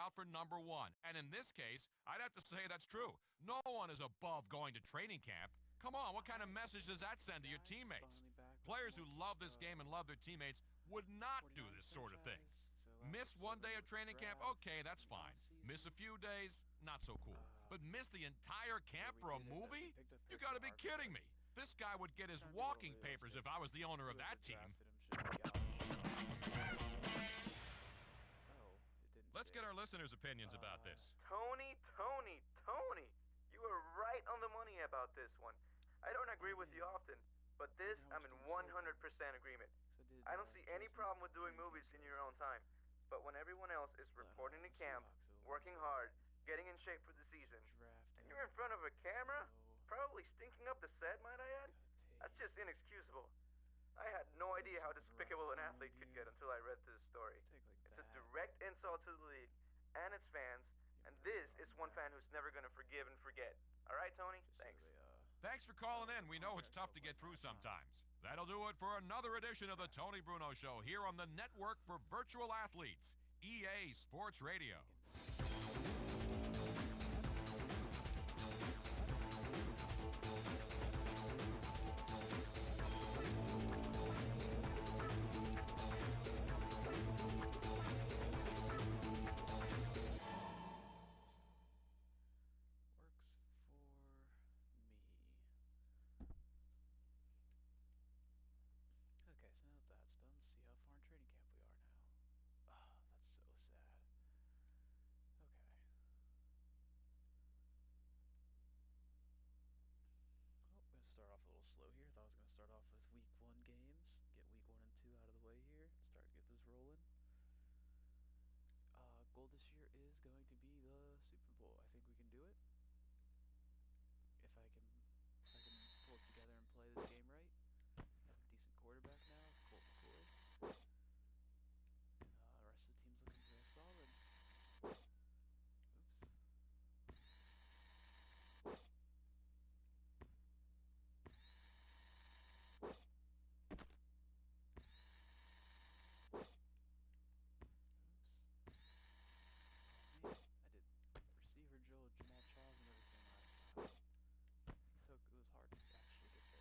out for number one. And in this case, I'd have to say that's true. No one is above going to training camp. Come on, what kind of message does that send to your teammates? Players who love this game and love their teammates would not do this sort of thing. Miss one day of training camp? Okay, that's fine. Miss a few days? Not so cool. But miss the entire camp for a movie? You gotta be kidding me. This guy would get his walking papers if I was the owner of that team. Let's get our listeners' opinions about this. Tony, you were right on the money about this one. I don't agree with you often, but this I'm in 100% agreement. I don't see any problem with doing movies in your own time, but when everyone else is reporting to camp, working hard, getting in shape for the season, and you're in front of a camera, probably stinking up the set, might I add, that's just inexcusable. I had no idea how despicable an athlete could get until I read this story. It's a direct insult to the league and its fans, and this is one fan who's never going to forgive and forget. All right, Tony? Thanks. Thanks for calling in. We know it's tough to get through sometimes. That'll do it for another edition of the Tony Bruno Show here on the Network for Virtual Athletes, EA Sports Radio. Okay, so now that that's done, let's see how far in training camp we are now. Oh, that's so sad. Okay. Oh, I'm going to start off a little slow here. Thought I was going to start off with week 1 games. Get week 1 and 2 out of the way here. Start to get this rolling. Goal this year is going to be the Super Bowl. I think we can do it. If I can pull it together and play this game right. Have a decent quarterback now with Colt McCoy. The rest of the team's looking real solid. Oops. Oops. Man, I did receiver Jamal Charles and everything last time. It was hard to actually get there.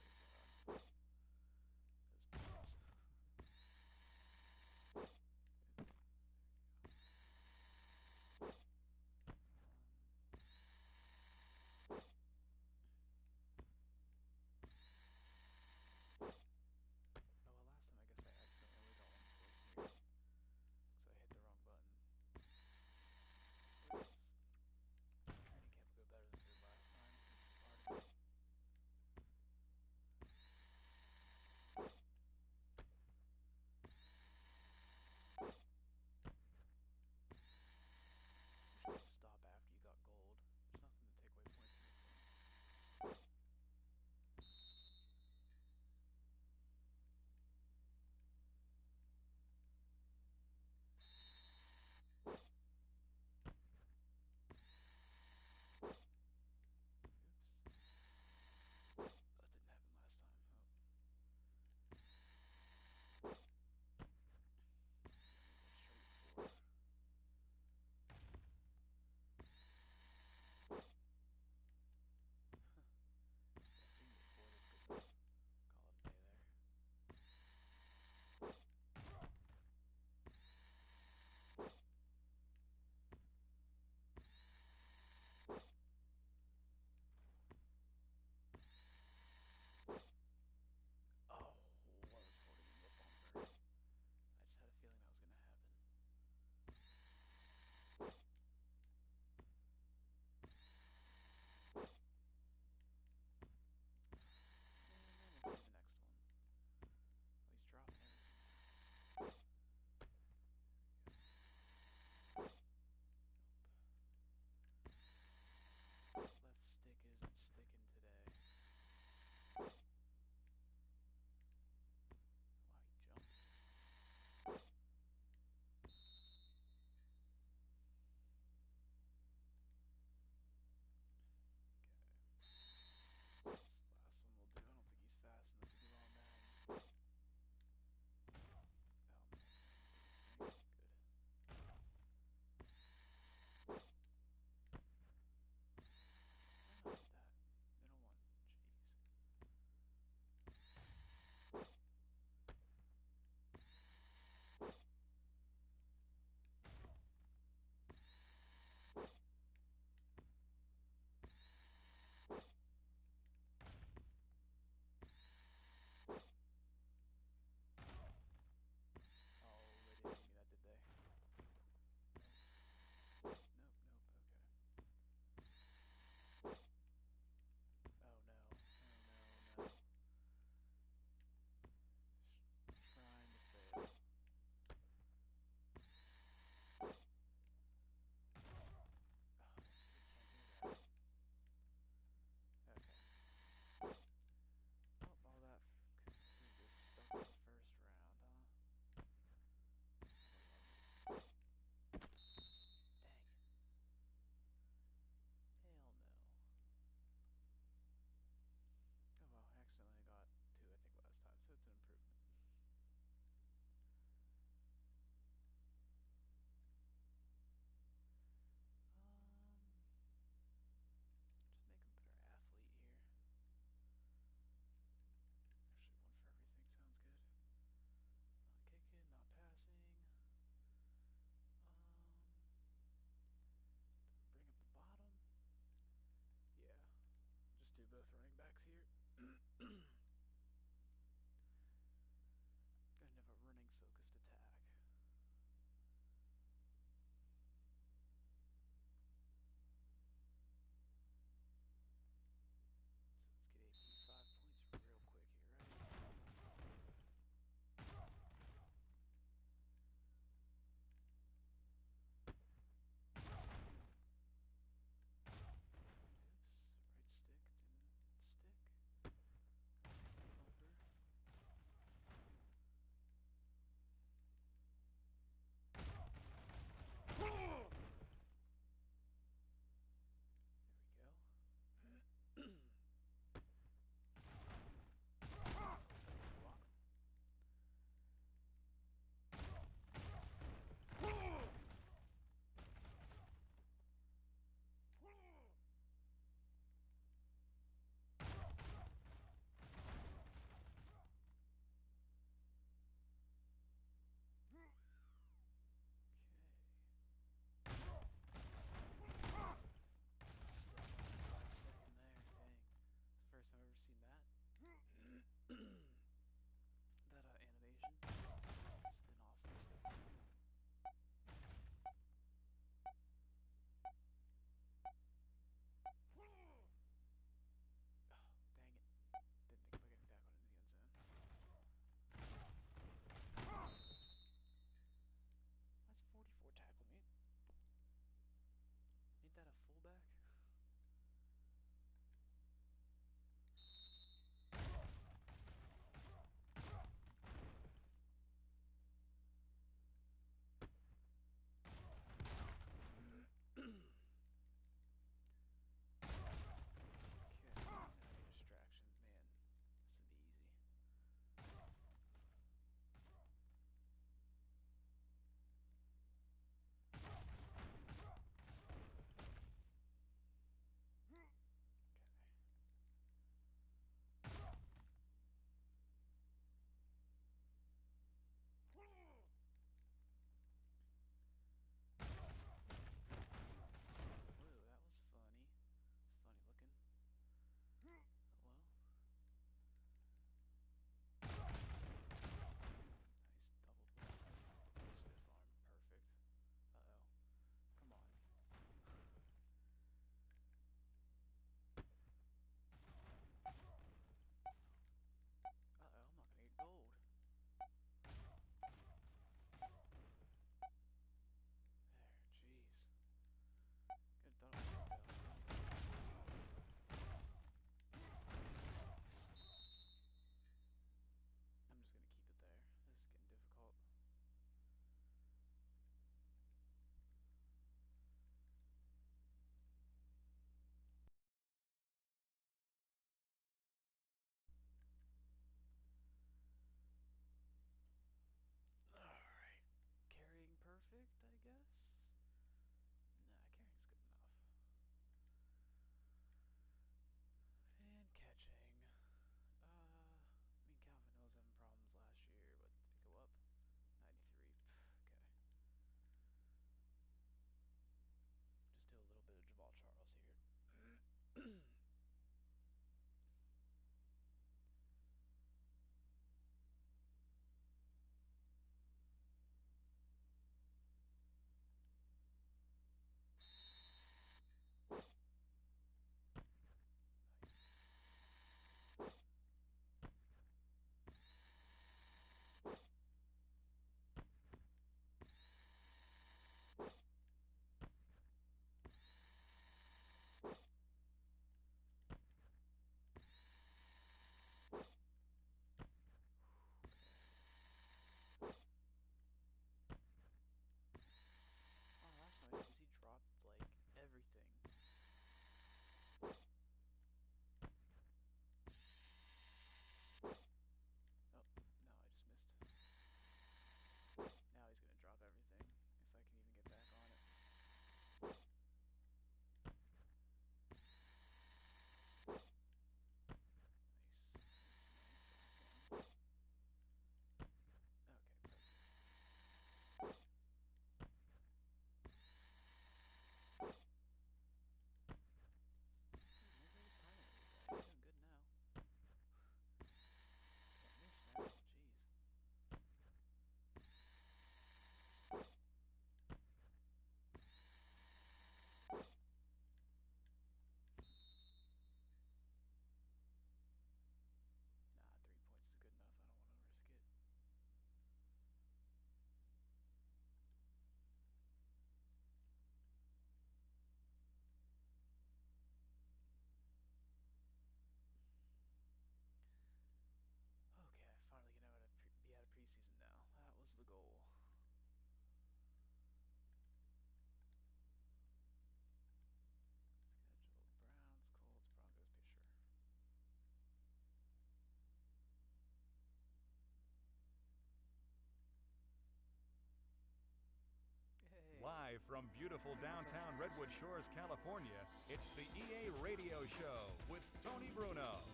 from beautiful downtown Redwood Shores, California, it's the EA Radio Show with Tony Bruno. To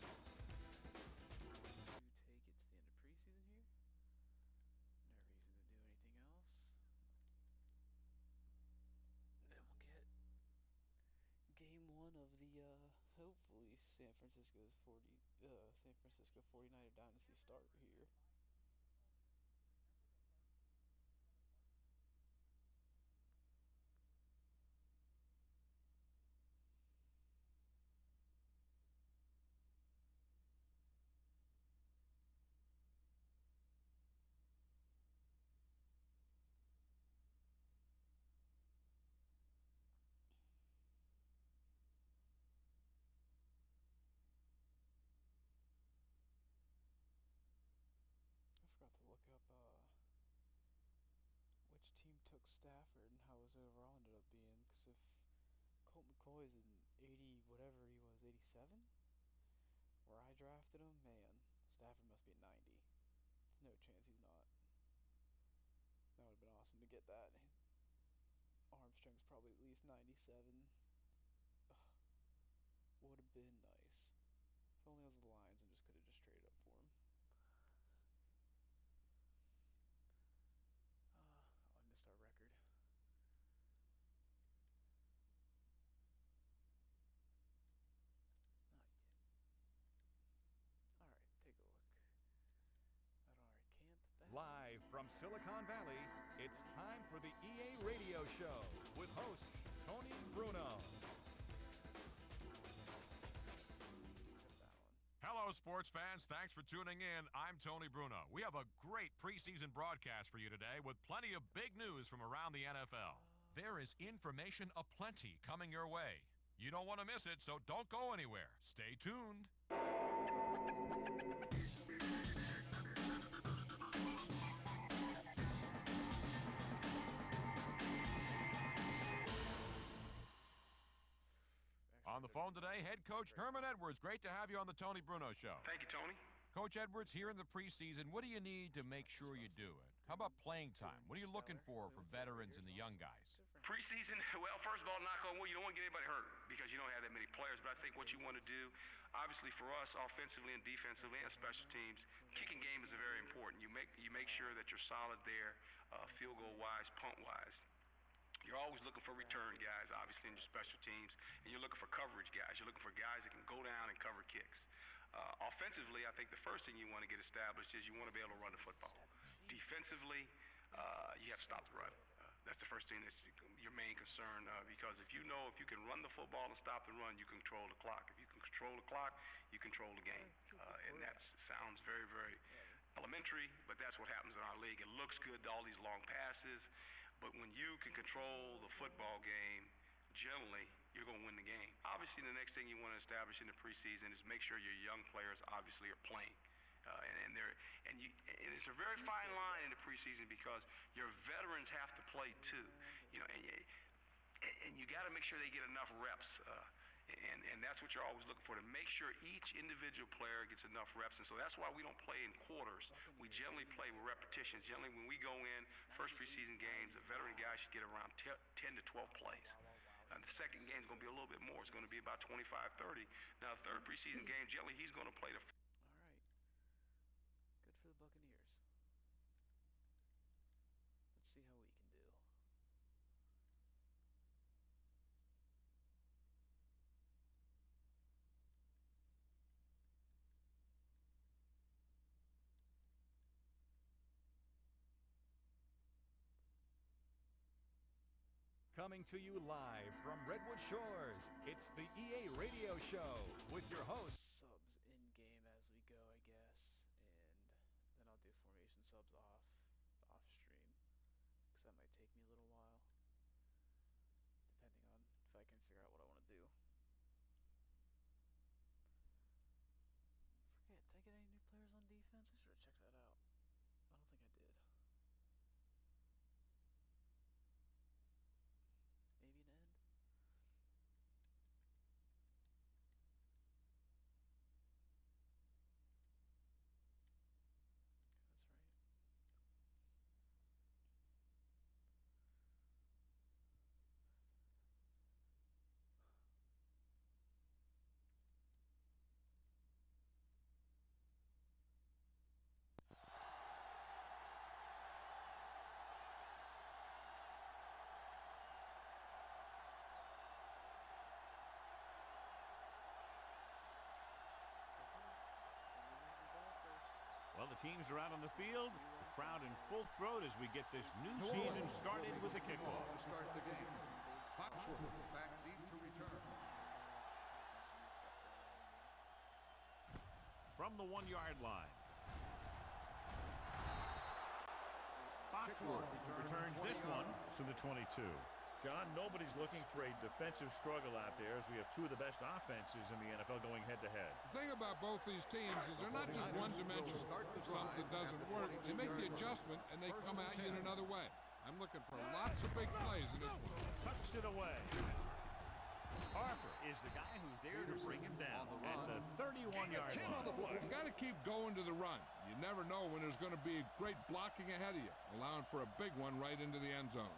take it to the end of preseason here. No reason to do anything else. Then we'll get game one of the hopefully San Francisco 49er Dynasty start here. I forgot to look up which team took Stafford and how his overall ended up being. Because if Colt McCoy is an 80, whatever he was, 87, where I drafted him, man, Stafford must be a 90. There's no chance he's not. That would have been awesome to get that. His arm strength's probably at least 97. Ugh, would have been nice. If only it was the Lions and just could have just traded up for him. I missed our record. Not yet. Alright, take a look at our camp battles. Live from Silicon Valley, it's time for the EA Radio Show with host Tony Bruno. Except that one. Hello, sports fans. Thanks for tuning in. I'm Tony Bruno. We have a great preseason broadcast for you today with plenty of big news from around the NFL. There is information aplenty coming your way. You don't want to miss it, so don't go anywhere. Stay tuned. On the phone today, head coach Herman Edwards. Great to have you on the Tony Bruno Show. Thank you, Tony. Coach Edwards, here in the preseason, what do you need to make sure you do it? How about playing time? What are you looking for veterans and the young guys? Preseason, well, first of all, knock on wood, you don't want to get anybody hurt because you don't have that many players. But I think what you want to do, obviously for us, offensively and defensively and special teams, kicking game is very important. You make sure that you're solid there, field goal wise, punt wise. You're always looking for return guys, obviously, in your special teams, and you're looking for coverage guys. You're looking for guys that can go down and cover kicks. Offensively, I think the first thing you want to get established is you want to be able to run the football. Defensively, you have to stop the run. That's the first thing that's your main concern, because if you can run the football and stop the run, you can control the clock. If you can control the clock, you control the game. And that sounds very, very elementary, but that's what happens in our league. It looks good, all these long passes, but when you can control the football game, generally, you're going to win the game. Obviously, the next thing you want to establish in the preseason is make sure your young players obviously are playing. And it's a very fine line in the preseason because your veterans have to play too, and you got to make sure they get enough reps, and that's what you're always looking for, to make sure each individual player gets enough reps. And so that's why we don't play in quarters. We generally play with repetitions. Generally, when we go in first preseason games, the veteran guys should get around 10 to 12 plays. The second game is going to be a little bit more. It's going to be about 25, 30. Now, the third preseason game, generally, he's going to play the... Good for the Buccaneers. Let's see how we can do. Coming to you live from Redwood Shores, it's the EA Radio Show with your host. Subs in game as we go, I guess, and then I'll do formation subs off stream, because that might take me a little while, depending on if I can figure out what I want to do. Forget, did I get any new players on defense? I should have checked that out. I don't think I did. Maybe an end. Well, the teams are out on the field. The crowd in full throat as we get this new season started with the kickoff. To start the game. Foxworth back deep to return. From the 1-yard line. Foxworth returns this one to the 22. John, nobody's looking for a defensive struggle out there as we have two of the best offenses in the NFL going head-to-head. The thing about both these teams is they're not just one-dimensional. If something doesn't work, they make the adjustment and they come at you in another way. I'm looking for lots of big plays in this one. Tucks it away. Harper is the guy who's there to bring him down at the 31-yard line. You got to keep going to the run. You never know when there's going to be great blocking ahead of you, allowing for a big one right into the end zone.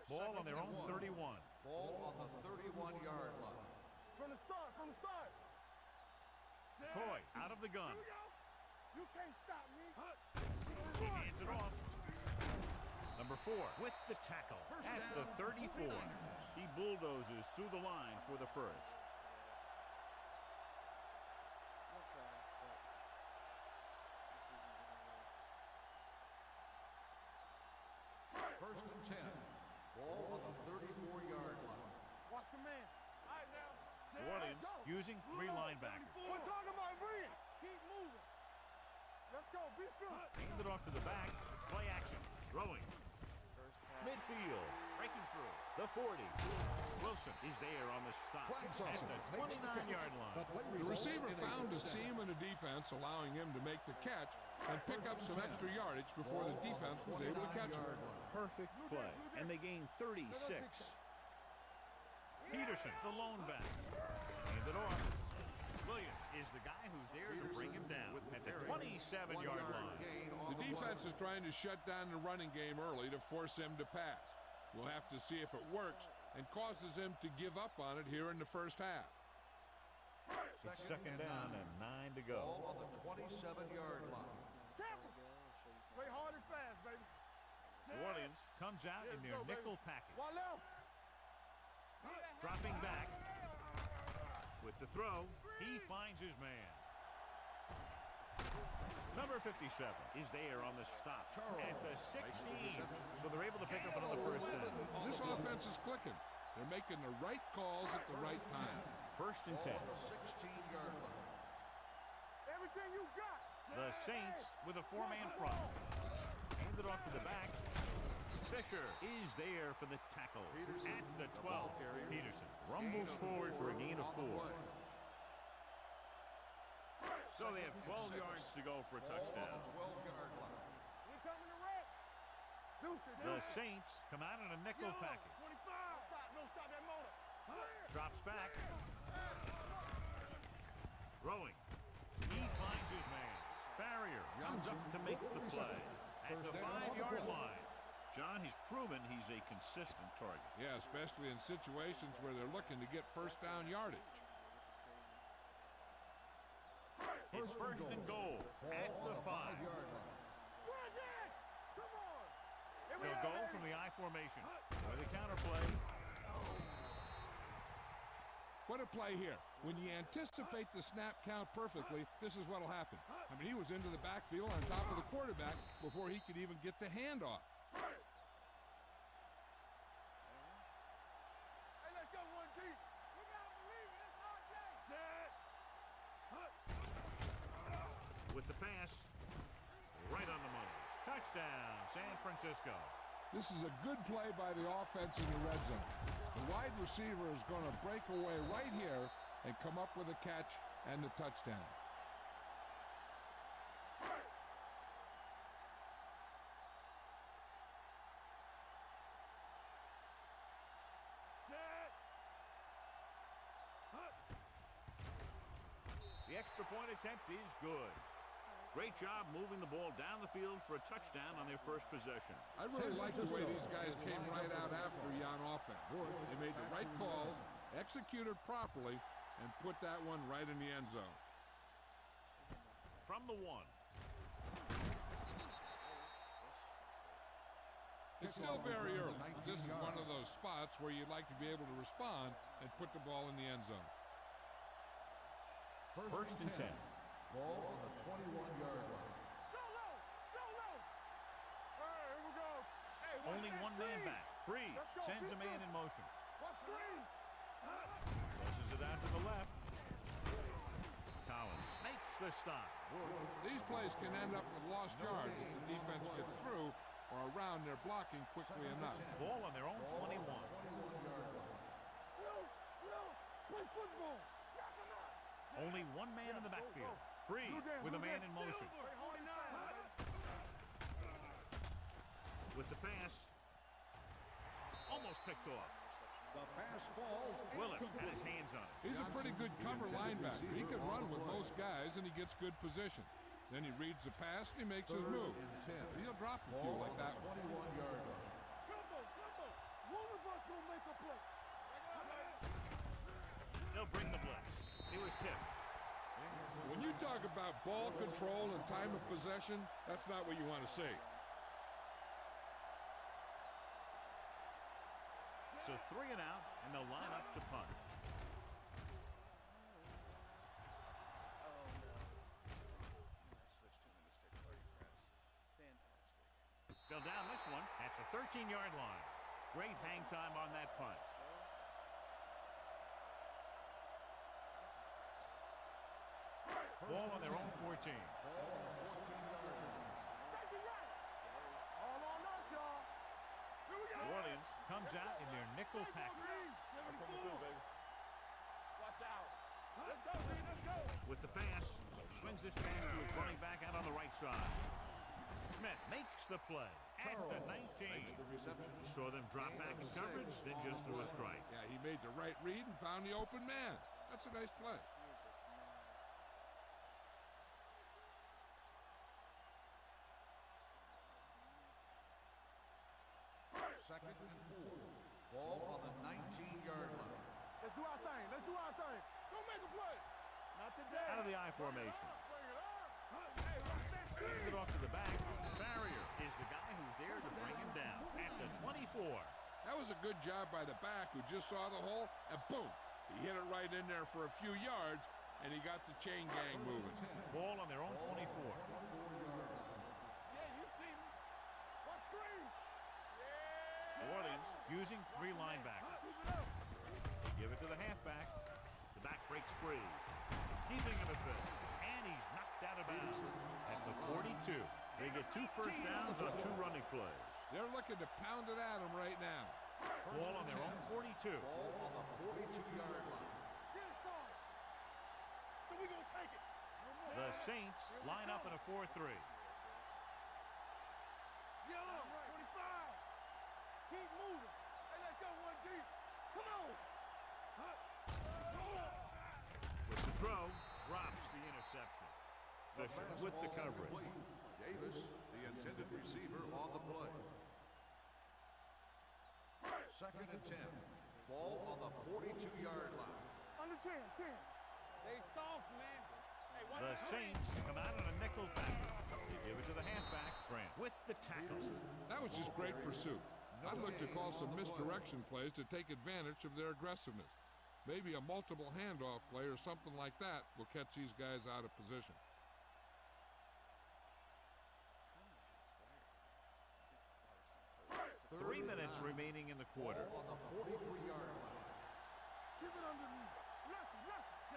Ball on their own 31. Ball on the 31-yard line. From the start. Coy out of the gun. You can't stop me. He hands it off. Number 4 with the tackle at the 34. He bulldozes through the line for the first. First and 10. Ball on the 34-yard line. Watch the man. All right, now. New Orleans using 3 linebackers. We're talking about bring. Keep moving. Let's go. Be good. Hand it off to the back. Play action. Throwing. Midfield. Breaking through. The 40. Wilson is there on the stop at the 29-yard line. The receiver found a seam in the defense, allowing him to make the catch and pick up some extra yardage before the defense was able to catch him. Perfect play. And they gain 36. Peterson, the lone back. Hand it off. Williams is the guy who's there to bring him down at the 27-yard line. The defense is trying to shut down the running game early to force him to pass. We'll have to see if it works and causes him to give up on it here in the first half. It's second down and 9 to go. Ball on the 27-yard line. Play hard and fast, baby. New Orleans comes out in their nickel package. One left. Dropping back. With the throw, he finds his man. Number 57 is there on the stop at the 16. So they're able to pick up another first down. This offense is clicking. They're making the right calls at the right time. First and 10. Ball on the 16-yard line. Everything you got. The Saints with a 4-man front. Hand it off to the back. Fisher is there for the tackle at the 12. Peterson rumbles forward for a gain of 4. So they have 12 yards to go for a touchdown. We coming to wreck. The Saints come out in a nickel package. 25. Stop that motor. Drops back. Throwing. He finds his man. Barrier comes up to make the play at the 5-yard line. John, he's proven he's a consistent target. Yeah, especially in situations where they're looking to get first down yardage. It's first and goal at the 5. They'll go from the I formation with a counterplay. What a play here. When you anticipate the snap count perfectly, this is what will happen. I mean, he was into the backfield on top of the quarterback before he could even get the handoff. Hey, let's go one deep. We gotta believe it. It's our day. With the pass, right on the money. Touchdown, San Francisco. This is a good play by the offense in the red zone. The wide receiver is going to break away right here and come up with a catch and the touchdown. The extra point attempt is good. Great job moving the ball down the field for a touchdown on their first possession. I really like the way these guys came right out after you on offense. They made the right calls, executed properly, and put that one right in the end zone. From the 1. It's still very early, but this is one of those spots where you'd like to be able to respond and put the ball in the end zone. First and 10. Ball on the 21-yard line. Only one man back. Breeze sends a man in motion. Tosses it out to the left. Collins makes the stop. These plays can end up with lost yards if the defense gets through or around their blocking quickly enough. Ball on their own 21. Only one man in the backfield. Breeze with a man in motion. With the pass. Almost picked off. The pass falls. Willis had his hands on it. He's a pretty good cover linebacker. He can run with most guys, and he gets good position. Then he reads the pass, and he makes his move. He'll drop a few like that one. 21-yard line. One of us will make a play. They'll bring the blitz. It was tipped. When you talk about ball control and time of possession, that's not what you want to see. So 3 and out, and they'll line up to punt. Oh no. I switched too many sticks, already pressed. Fantastic. They'll down this one at the 13-yard line. Great hang time on that punt. Ball on their own 14. All on us, y'all. Here we go. New Orleans comes out in their nickel package. Watch out. Let's go, Lee. Let's go. With the pass, swings this pass to his running back out on the right side. Smith makes the play at the 19. Saw them drop back in coverage, then just threw a strike. Yeah, he made the right read and found the open man. That's a nice play. Second and 4. Ball on the 19-yard line. Let's do our thing. Let's do our thing. Go make a play. Not today. Out of the I formation. Hands it off to the back. Barrier is the guy who's there to bring him down at the 24. That was a good job by the back who just saw the hole, and boom, he hit it right in there for a few yards, and he got the chain gang moving. Ball on their own 24. Yeah, you see me. What screens? New Orleans using 3 linebackers. Give it to the halfback. The back breaks free. Keeping him at bay. And he's knocked out of bounds at the 42. They get 2 first downs on 2 running plays. They're looking to pound it at him right now. Ball on their own 42. Ball on the 42-yard line. Get it, son. So we gonna take it. The Saints line up in a 4-3. Yellow, 25. Keep moving. Hey, let's go one deep. Come on. With the throw, drops the interception. Fisher with the coverage. Davis, the intended receiver on the play. Second and 10. Ball on the 42-yard line. Under 10. They soft, man. Hey, watch The the Saints come out on a nickel package. They give it to the halfback, Grant, with the tackle. That was just great pursuit. I'd look to call some misdirection plays to take advantage of their aggressiveness. Maybe a multiple handoff play or something like that will catch these guys out of position. 3 minutes remaining in the quarter. Ball on the 43-yard line. Keep it underneath.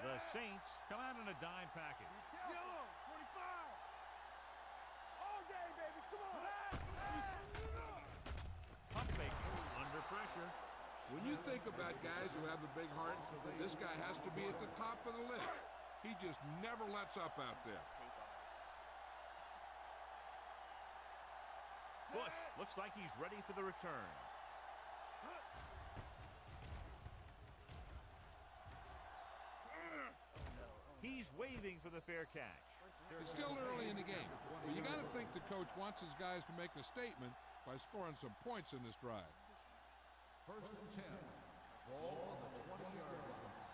The Saints come out in a dime package. Yellow, 25. All day, baby. Come on. Pump faking under pressure. When you think about guys who have a big heart, this guy has to be at the top of the list. He just never lets up out there. Bush looks like he's ready for the return. He's waving for the fair catch. It's still early in the game, but you got to think the coach wants his guys to make a statement by scoring some points in this drive. First and 10. Ball on the 20-yard line.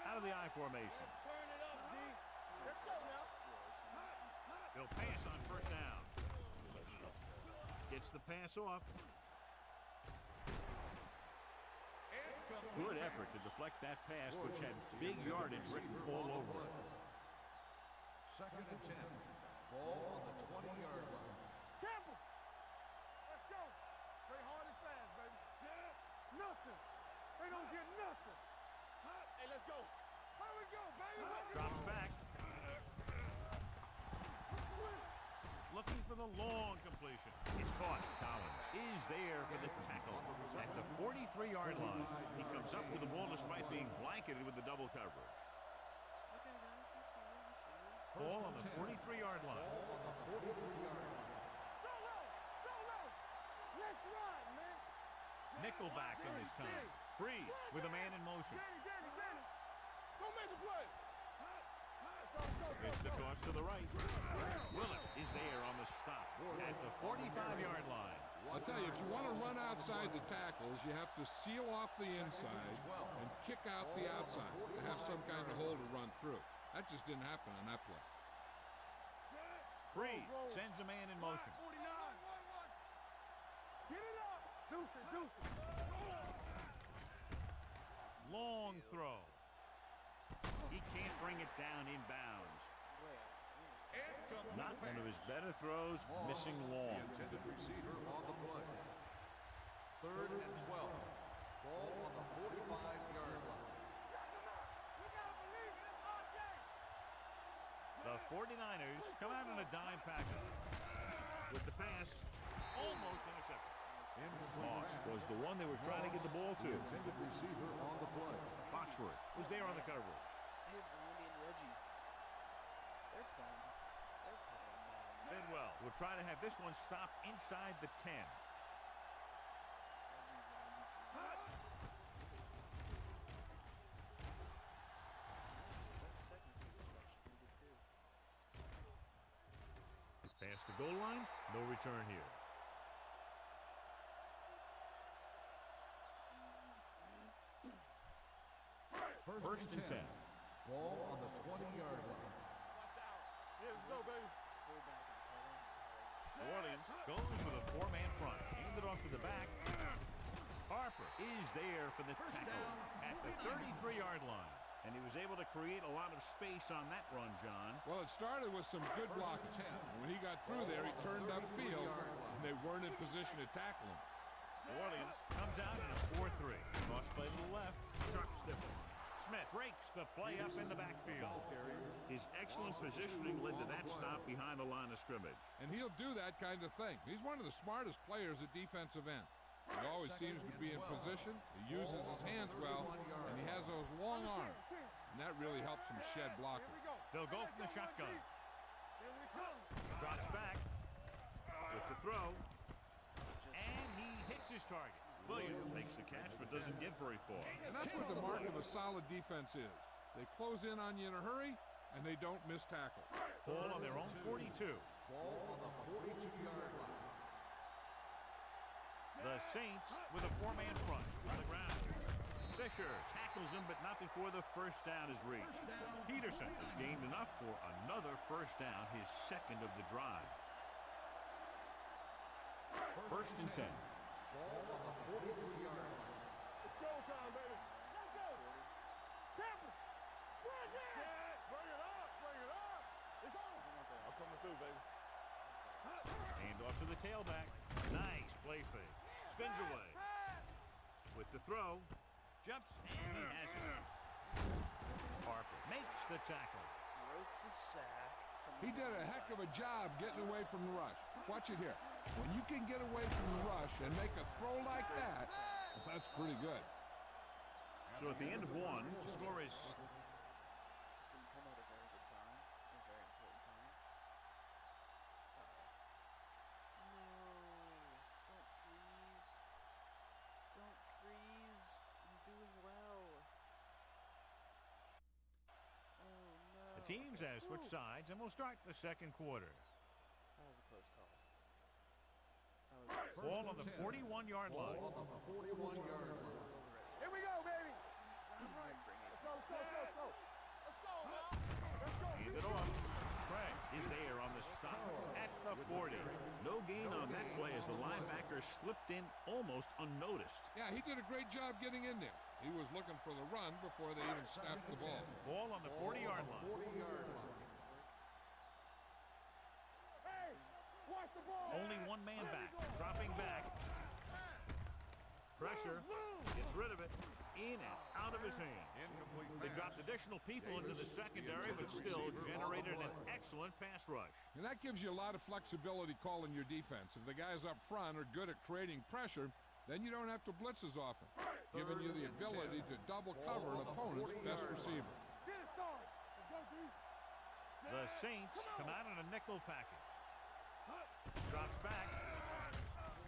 Out of the I formation. Turn it up, D. Let's go now. They'll pass on first down. Gets the pass off. Good effort to deflect that pass, which had big yardage written all over it. 2nd and 10. Ball on the 20-yard line. Temple! Let's go! Play hard and fast, baby. Nothing! They don't get nothing! Hey, let's go! Here we go, baby! Drops back. Looking for the long completion. It's caught. Collins is there for the tackle at the 43-yard line. He comes up with the ball despite being blanketed with the double coverage. Okay, guys, I see you. I see you. Ball on the 43-yard line. Ball on the 43-yard line. Solo! Solo! Let's run, man! Nickelback in this time. Breeze with a man in motion. Danny! Go make a play! It's the cross to the right. Willett is there on the stop at the 45-yard line. I'll tell you, if you want to run outside the tackles, you have to seal off the inside and kick out the outside to have some kind of hole to run through. That just didn't happen on that play. Breeze sends a man in motion. 49! Get it up! Deuces! Long throw. He can't bring it down inbounds. Not one of his better throws, missing long. The intended receiver on the play. 3rd and 12. Ball on the 45-yard line. The 49ers come out in a dime package. With the pass, almost intercepted. Moss was the one they were trying to get the ball to. The intended receiver on the play. Foxworth was there on the coverage. They have Randy and Reggie. They're playing Madden. Bidwell will try to have this one stop inside the 10. Randy, that second super stuff should be good too. Past the goal line, no return here. First and 10. Ball on the 20-yard line. Here we go, baby. Fullback and tight end. Nice. New Orleans goes with a four-man front. Hand it off to the back. Harper is there for the tackle at the 33-yard line. And he was able to create a lot of space on that run, John. Well, it started with some good blocking. When he got through there, he turned upfield, and they weren't in position to tackle him. New Orleans comes out in a 4-3. Cross play to the left. Sharp stiff one. Smith breaks the play up in the backfield. His excellent positioning led to that stop behind the line of scrimmage. And he'll do that kind of thing. He's one of the smartest players at defensive end. He always seems to be in position. He uses his hands well, and he has those long arms. And that really helps him shed blockers. They'll go from the shotgun. Drops back with the throw. And he hits his target. Williams makes the catch but doesn't get very far. And that's what the mark of a solid defense is. They close in on you in a hurry, and they don't miss tackle. Ball on their own 42. Ball on the 42-yard line. The Saints with a four-man front on the ground. Fisher tackles him, but not before the first down is reached. Peterson has gained enough for another first down, his second of the drive. First and 10. Ball on the 43-yard line. It's go time, baby. Let's go. Temple. Bring it up. It's on. I'm coming through, baby. Hand off to the tailback. Nice play fake. Spins away. With the throw. Jumps, and he has it. Harper makes the tackle. Broke the sack. He did a heck of a job getting away from the rush. Watch it here. When you can get away from the rush and make a throw like that, that's pretty good. So at the end of one, the score is... Just didn't come at a very good time. A very important time. No. Don't freeze. Don't freeze. I'm doing well. Oh, no. The teams have switched sides, and we'll start the second quarter. That was a close call. Ball on the 41-yard line. Ball on the 41-yard line. Here we go, baby. Let's Let's go. Let's go now. Let's go. Hand it off. Craig is there on the stop at the a 40. No gain on that play as the linebacker slipped in almost unnoticed. Yeah, he did a great job getting in there. He was looking for the run before they even snapped the ball. Ball on the 40-yard line. 40-yard line. Hey, watch the ball. Only one man back. Dropping back. Pressure. Gets rid of it. In and out of his hands. They dropped additional people into the secondary, but still generated an excellent pass rush. And that gives you a lot of flexibility calling your defense. If the guys up front are good at creating pressure, then you don't have to blitz as often, giving you the ability to double cover an opponent's best receiver. Get it started. Let's go, D. The Saints come out in a nickel package. Drops back.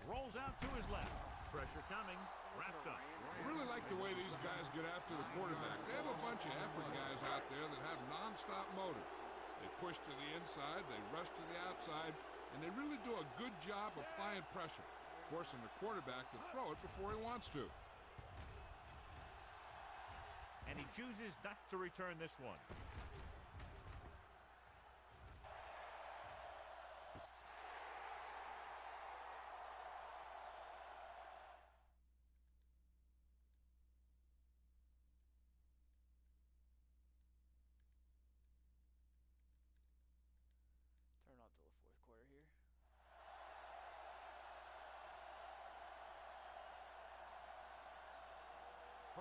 Rolls out to his left. Pressure coming. Wrapped up. I really like the way these guys get after the quarterback. They have a bunch of effort guys out there that have nonstop motor. They push to the inside, they rush to the outside, and they really do a good job applying pressure, forcing the quarterback to throw it before he wants to. And he chooses not to return this one. Turn on till the fourth quarter here.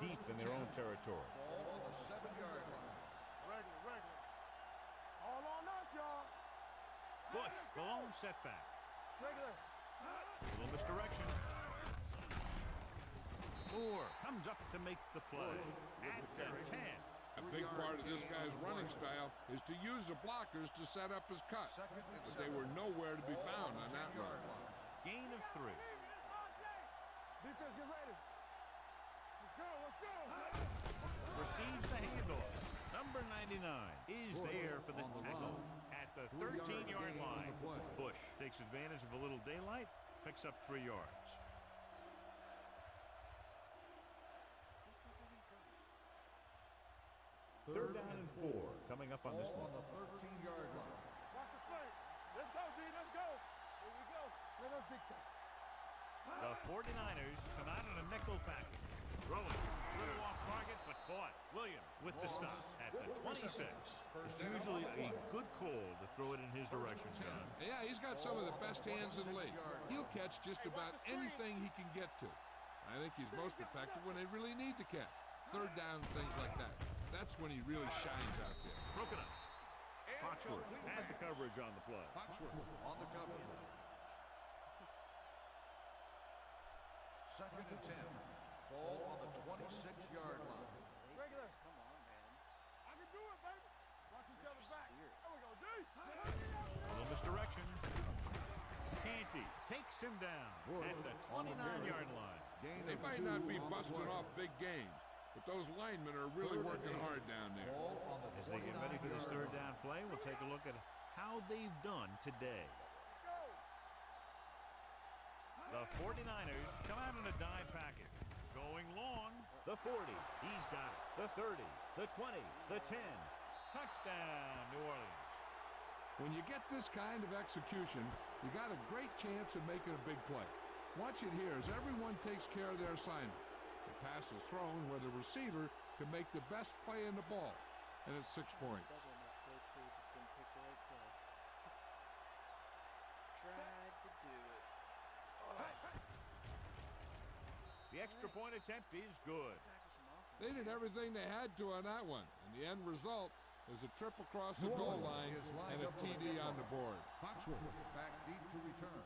Deep in their own territory. Ball on the 7-yard line. Regular. All on us, y'all. Bush, the lone setback. Regular. Little misdirection. Moore comes up to make the play at the 10. A big part of this guy's running style is to use the blockers to set up his cut, but they were nowhere to be found on that run. Gain of 3. Defense, get ready. Let's go. Receives the handoff. Number 99 is there for the tackle at the 13-yard line. Bush takes advantage of a little daylight, picks up 3 yards. Third down and 4 coming up on this one. On the 13-yard line. Watch the play. Let's go, D. Let's go. Here we go. Let us dictate. The 49ers come out in a nickel package. Throwing. Little off target, but caught. Williams with the stop at the 26. It's usually a good call to throw it in his direction, John. Yeah, he's got some of the best hands in the league. He'll catch just about anything he can get to. I think he's most effective when they really need to catch. Third down, things like that. That's when he really shines out there. Broken up. Foxworth had the coverage on the play. Foxworth on the coverage. Second and 10. Ball on the 26-yard line. Regular. Come on, man. I can do it, baby. Watch each other back. Spirit. There we go, D. A little misdirection. Canty takes him down at the 29-yard line. They might not be busting off big games, but those linemen are really working hard down there. As they get ready for this third down play, we'll take a look at how they've done today. The 49ers come out in a dime package. Going long, the 40. He's got it. The 30, the 20, the 10. Touchdown, New Orleans. When you get this kind of execution, you got a great chance of making a big play. Watch it here as everyone takes care of their assignment. The pass is thrown where the receiver can make the best play in the ball, and it's 6 points. Double on that play too, just didn't pick the right play. Tried to do it. The extra point attempt is good. They did everything they had to on that one, and the end result is a trip across the goal line and a TD on the board. Foxworth back deep to return.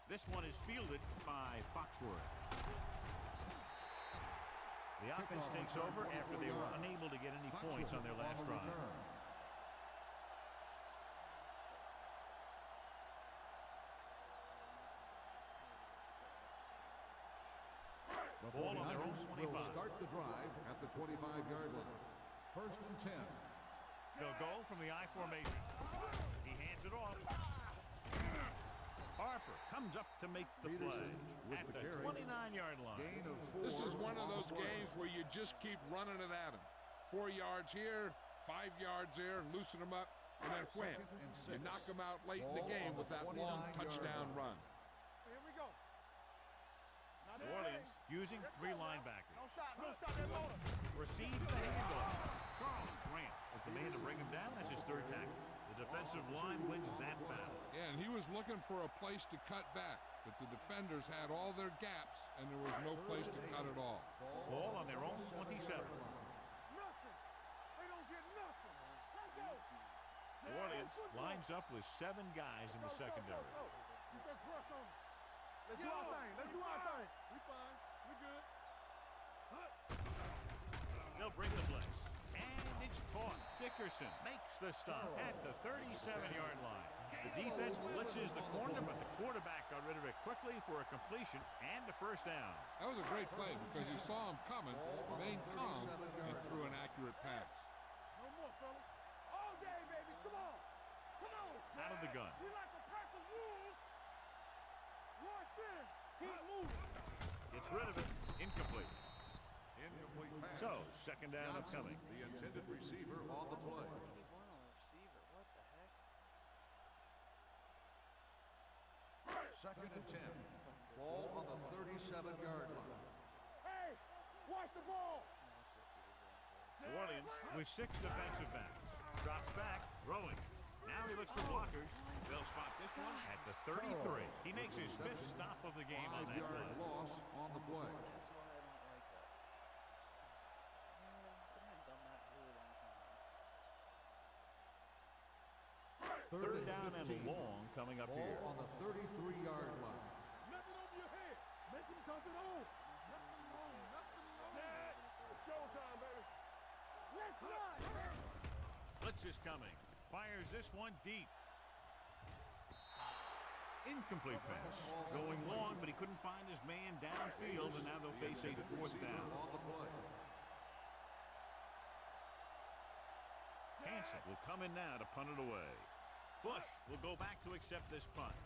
This one is fielded by Foxworth. The offense takes over after they were unable to get any points on their last drive. The Ball on their own 25. will start the drive at the 25-yard line. First and 10. They'll go from the I formation. He hands it off. Harper comes up to make the play at the 29-yard line. Gain of 4. This is one of on those the play. games where you just keep running it at him. 4 yards here, 5 yards there and loosen them up, and then wham, you knock them out late in the game with that long touchdown run. Here we go. New Orleans using 3 linebackers. Don't stop that motor. Receives the handoff. Charles Grant is the man to bring him down. That's his 3rd tackle. The defensive line wins that battle. Yeah, and he was looking for a place to cut back, but the defenders had all their gaps, and there was no place to cut at all. Ball on their own 27. Nothing. They don't get nothing. Let's go. New Orleans lines up with 7 guys in the secondary. Keep that press on. Let's do our thing. Let's do our thing. We fine. We good. They'll bring the blitz. And it's caught. Dickerson makes the stop at the 37-yard line. The defense blitzes the corner, but the quarterback got rid of it quickly for a completion and a 1st down. That was a great play because you saw him coming, remained calm, and threw an accurate pass. No more, fella. All day, baby. Come on. Come on. Out of the gun. We like a pack of wolves. Rush in. Keep moving. Gets rid of it. Incomplete. Incomplete pass. So, 2nd down and coming. The intended receiver on the play. 81 on the receiver. What the heck? 2nd and 10. Ball on the 37-yard line. Hey, watch the ball. New Orleans with 6 defensive backs. Drops back, throwing. Now he looks for blockers. They'll spot this one at the 33. He makes his 5th stop of the game on that 5-yard play. loss on the play. That's why I don't like that. Man, I haven't done that in a really long time. 3rd down and long coming up Ball here. on the 33-yard line. Nothing over your head. Make him dump it on. Nothing wrong. Nothing wrong. It's showtime, baby. Let's run. Blitz is coming. Fires this one deep. Incomplete pass. Going long, but he couldn't find his man downfield, and now they'll face a 4th down. On the play. Hansen will come in now to punt it away. Bush will go back to accept this punt.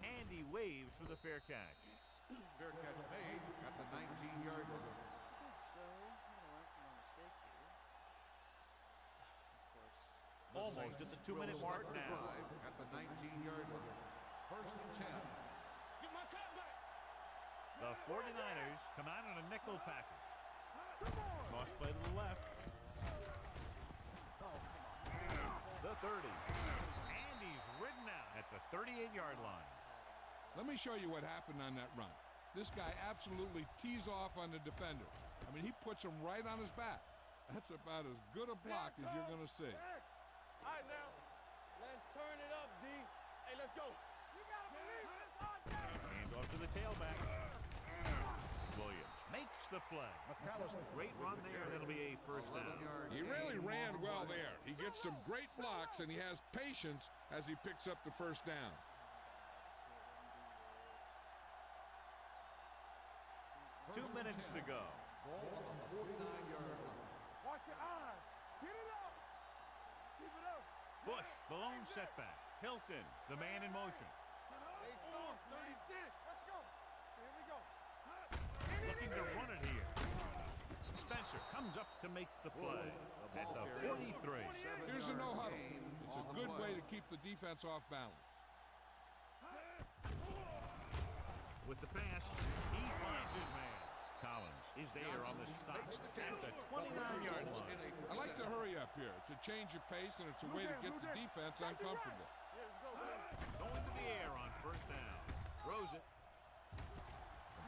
And he waves for the fair catch. Fair catch made at the 19-yard line. Okay, so I'm going to learn from my mistakes here. Of course. Almost at the 2-minute mark now. Drive at the 19-yard line. 1st and 10. Get my cut back. The 49ers come out in a nickel package. Come on. Cross play to the left. Oh, come on. The 30. And he's ridden out at the 38-yard line. Let me show you what happened on that run. This guy absolutely tees off on the defender. I mean, he puts him right on his back. That's about as good a block as you're going to see. All right, now. Let's turn it up, D. Hey, let's go. You got to believe it. It's our day. Hand off to the tailback. Williams makes the play. Great run there. That'll be a 1st down. He really ran well there. He gets some great blocks, and he has patience as he picks up the 1st down. 2 minutes to go. Ball on the 49-yard line. Watch your eyes. Get it up. Keep it up. Bush, the lone setback. Hilton, the man in motion. Hey, son, 36. Let's go. Here we go. Looking to run it here. Spencer comes up to make the play at the 43. Here's a no-huddle. It's a good way to keep the defense off balance. With the pass, he finds his man. Collins is there on the stop at the 29-yard line. I like to hurry up here. It's a change of pace, and it's a way to get the defense uncomfortable. Yeah, let's go, baby. Going to the air on 1st down. Throws it.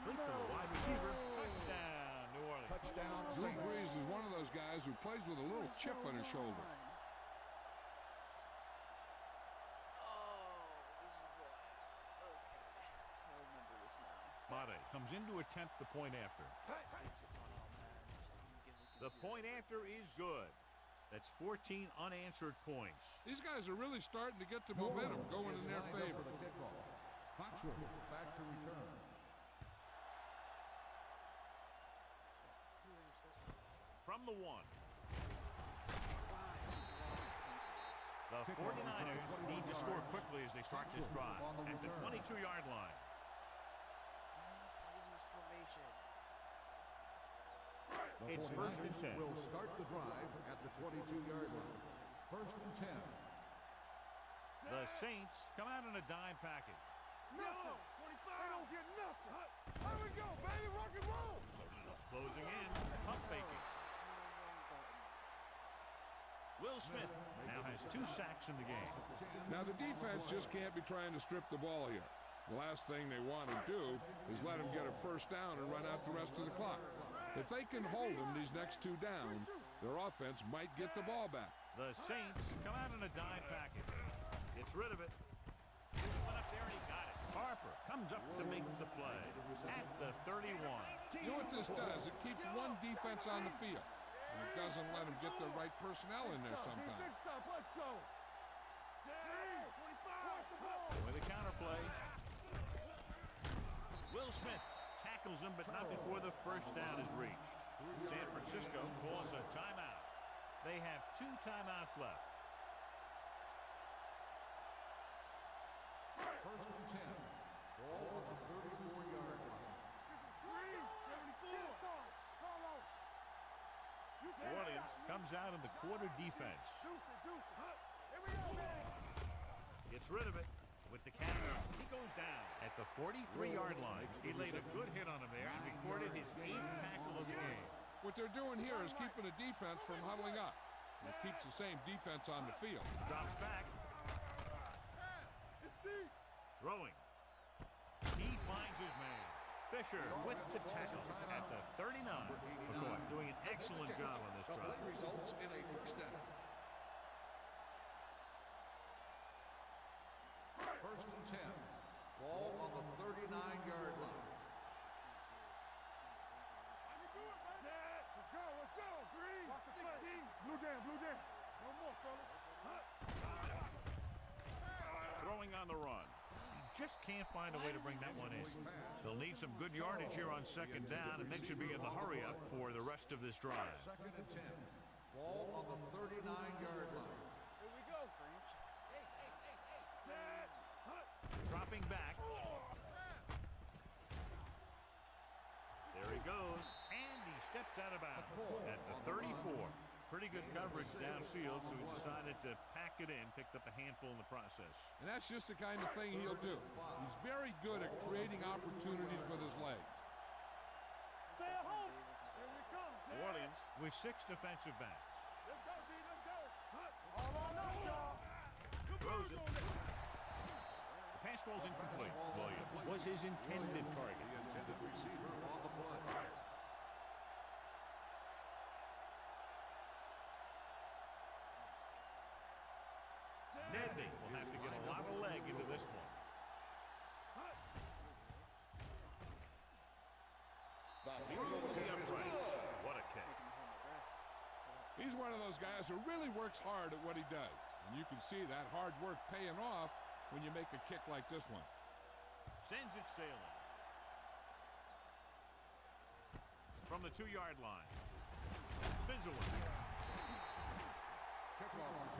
Complete to the wide receiver. Touchdown, New Orleans. Touchdown, Drew Saints. Brees is one of those guys who plays with a little chip on his shoulder. Oh, this is why. Okay. I remember this now. Mate comes in to attempt the point after. Thinks it's on all man. Just gonna give it The point after is good. That's 14 unanswered points. These guys are really starting to get the momentum going in their favor. For the kickoff. Foxworth back to return. Two interceptions. From the 1. The 49ers need to score quickly as they start this drive at the 22-yard line. And then he plays in his formation. It's first and 10. Will start the drive at the 22-yard line. First and 10. The Saints come out in a dime package. No! 25! They don't get nothing! There we go, baby! Rock and roll! Closing in, pump faking. Will Smith now has 2 sacks in the game. Now the defense just can't be trying to strip the ball here. The last thing they want to do is let him get a first down and run out the rest of the clock. If they can hold him these next 2 downs, their offense might get the ball back. The Saints come out in a dime package. Gets rid of it. Went up there and he got it. Harper comes up to make the play at the 31. You know what this does? It keeps one defense on the field. And it doesn't let them get the right personnel in there sometimes. Big stop, let's go! 25! With a counterplay. Will Smith tackles him, but not before the first down is reached. San Francisco calls a timeout. They have 2 timeouts left. First and 10. Ball on the 34-yard line. 74! Solo! New Orleans comes out in the quarter defense. Here we go, man! Gets rid of it with the counter. He goes down at the 43-yard line. He laid a good hit on him there and recorded his 8th tackle of the game. What they're doing here is keeping the defense from huddling up. It keeps the same defense on the field. Drops back. Throwing. He finds his man. Fisher with the tackle at the 39. McCoy doing an excellent job on this drive. Results in a first down. First and 10. Ball on the 39-yard line. Let's go! Green! 16! Blue down! No more, fellas! Throwing on the run. Just can't find a way to bring that one in. They'll need some good yardage here on second down, and then should be in the hurry up for the rest of this drive. Second and 10. Ball on the 39-yard line. Here we go! Dropping back. There he goes, and he steps out of bounds at the 34. Pretty good coverage downfield, so he decided to pack it in, picked up a handful in the process. And that's just the kind of thing he'll do. He's very good at creating opportunities with his legs. Stay at home! Here we come! New Orleans with 6 defensive backs. Let's go, D! Let's go! All on us, y'all! Throws it. The pass falls incomplete. Williams was his intended target. The intended receiver on the play. Nedney will have to get a lot of leg into this one. Through the uprights. What a kick. He's one of those guys who really works hard at what he does. And you can see that hard work paying off when you make a kick like this one. Sends it sailing. From the 2-yard line. Spins away.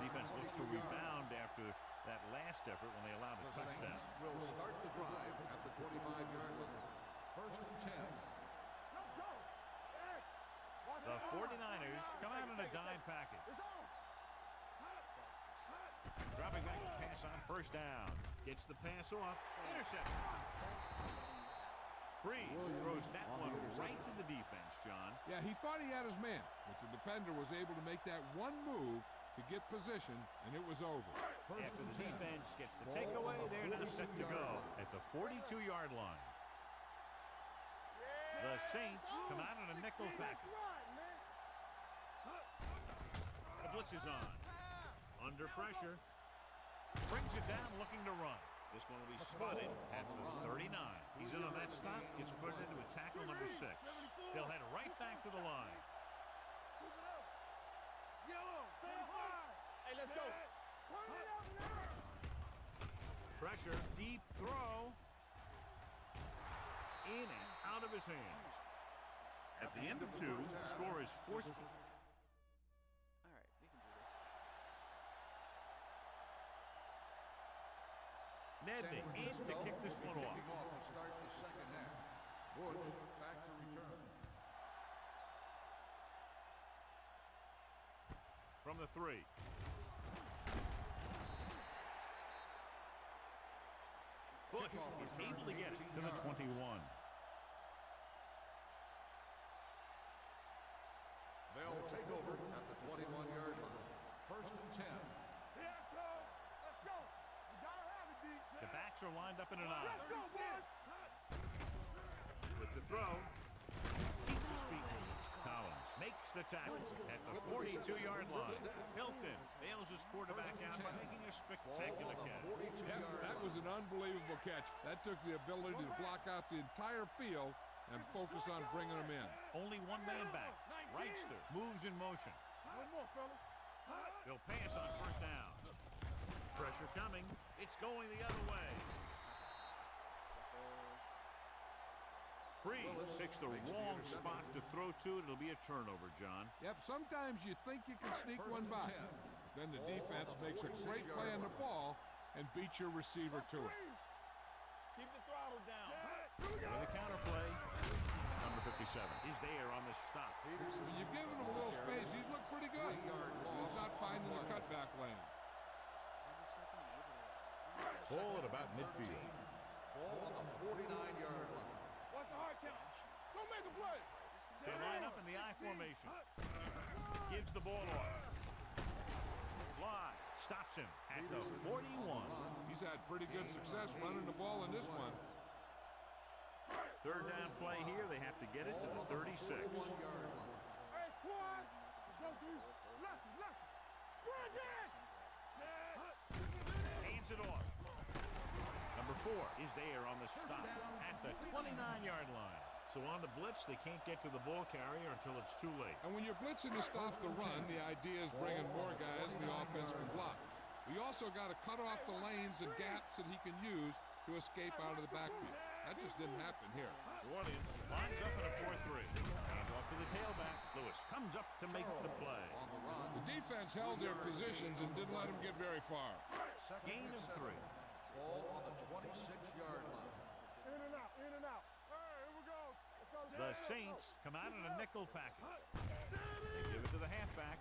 Defense looks to rebound after that last effort when they allowed a touchdown. Will start the drive at the 25-yard line. First and 10. The 49ers come out in a dime package. Dropping back to pass on first down. Gets the pass off. Interception. Breeze throws that one right to the defense, John. Yeah, he thought he had his man, but the defender was able to make that one move to get position, and it was over. After the defense gets the takeaway, they're now set to go at the 42-yard line. The Saints come out in a nickel package. The blitz is on. Under pressure. Brings it down, looking to run. This one will be spotted at the 39. He's in on that stop, gets credited with tackle number 6. They'll head right back to the line. Hey, let's go! Pressure, deep throw. In and out of his hands. At the end of 2, score is 14. Alright, we can do this. Nedney in to kick this one off. Kicking off to start the second half. Bush back to return. from the 3. Bush is able to get it to the 21. They'll take over at the 21-yard line. First and 10. Let's go. We gotta have it, D. The backs are lined up in an I. Let's go, boys. With the throw, keeps his feet moving. Collins makes the tackle at the 42-yard line. Hilton bails his quarterback out by making a spectacular catch. Yep, that was an unbelievable catch. That took the ability to block out the entire field and focus on bringing them in. Only one man back. Reichster moves in motion. One more, fellas. He'll pass on first down. Pressure coming. It's going the other way. Breeze picks the wrong spot to throw to. It'll be a turnover, John. Yep, sometimes you think you can sneak one by. Then the defense makes a great play on the ball and beats your receiver to it. Keep the throttle down. With the counterplay, number 57 is there on the stop. When you've given him a little space, he's looked pretty good. He's not finding the cutback lane. Ball at about midfield. Ball on the 49-yard line. Watch the hard count. Don't make a play. They line up in the I formation. Gives the ball off. Flies. Stops him at the 41. He's had pretty good success running the ball in this one. Third down play here. They have to get it to the 36. Hey, squad. Let's go, dude. Lucky. Run that. Hands it off. Number 4 is there on the stop at the 29-yard line. So on the blitz, they can't get to the ball carrier until it's too late. And when you're blitzing to stop the run, the idea is bringing more guys and the offense can block. We also got to cut off the lanes and gaps that he can use to escape out of the backfield. That just didn't happen here. New Orleans lines up in a 4-3. Hands off to the tailback. Lewis comes up to make the play. The defense held their positions and didn't let him get very far. Gain of 3. Ball on the 26-yard line. In and out. All right, here we go. Let's go. The Saints come out in a nickel package. They give it to the halfback.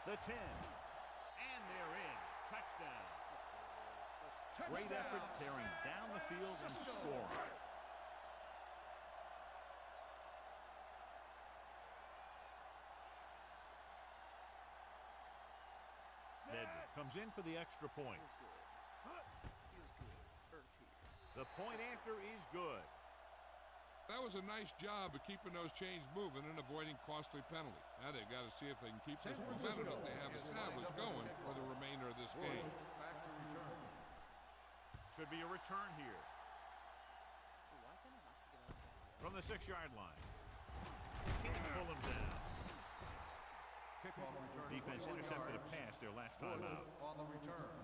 The 10. And they're in. Touchdown. Great effort tearing down the field and scoring. Ned comes in for the extra point. Feels good. Bird's here. The point after is good. That was a nice job of keeping those chains moving and avoiding costly penalties. Now they've got to see if they can keep this momentum that they have established going for the remainder of this game. Back to return. Should be a return here. Why can't I not kick it out of that? From the 6-yard line. Can't pull him down. Kickoff return. Defense intercepted a pass their last time out. On the return.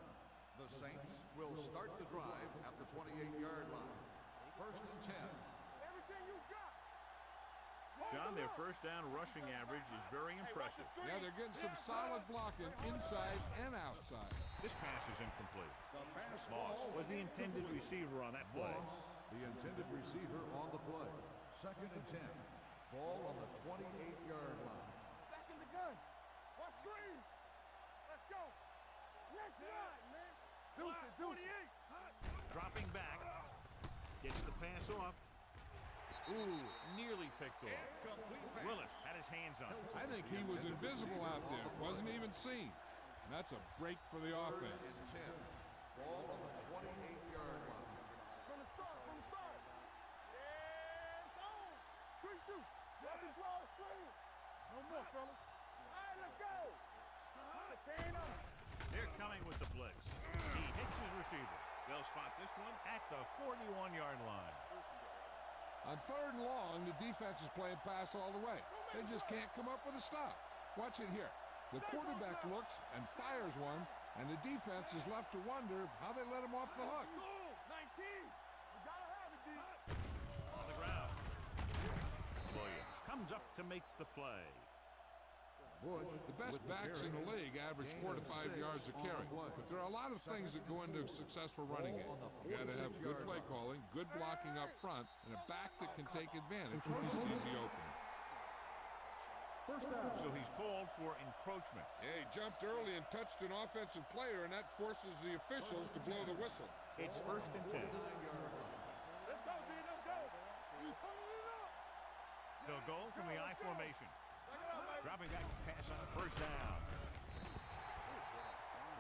The Saints will start the drive at the 28-yard line. First and 10. Everything you got. John, their first down rushing average is very impressive. Yeah, they're getting some solid blocking inside and outside. This pass is incomplete. Moss was the intended receiver on that play. The intended receiver on the play. Second and 10. Ball on the 28-yard line. Back in the gun. Watch screen. Let's go. Let's ride, man. Deuce it. Dropping back. Gets the pass off. Ooh, nearly picked off. Willis had his hands on it. I think he was invisible out there. Wasn't even seen. And that's a break for the offense. Third and 10. Ball on the 28-yard line. From the start. Yeah, it's on. Quick shoot. Let me draw a screen. No more, fellas. All right, let's go. Chain up. They're coming with the blitz. He hits his receiver. They'll spot this one at the 41-yard line. On third and long, the defense is playing pass all the way. They just can't come up with a stop. Watch it here. The quarterback looks and fires one, and the defense is left to wonder how they let him off the hook. 19. We gotta have it, D. On the ground. Williams comes up to make the play. The best backs in the league average 4 to 5 yards a carry. But there are a lot of things that go into a successful running game. You got to have good play calling, good blocking up front, and a back that can take advantage when he sees the opening. First down. So he's called for encroachment. Yeah, he jumped early and touched an offensive player, and that forces the officials to blow the whistle. It's 1st and 10. Let's go, D. Let's go. You turning it up. They'll go from the I formation. Dropping back pass on 1st down.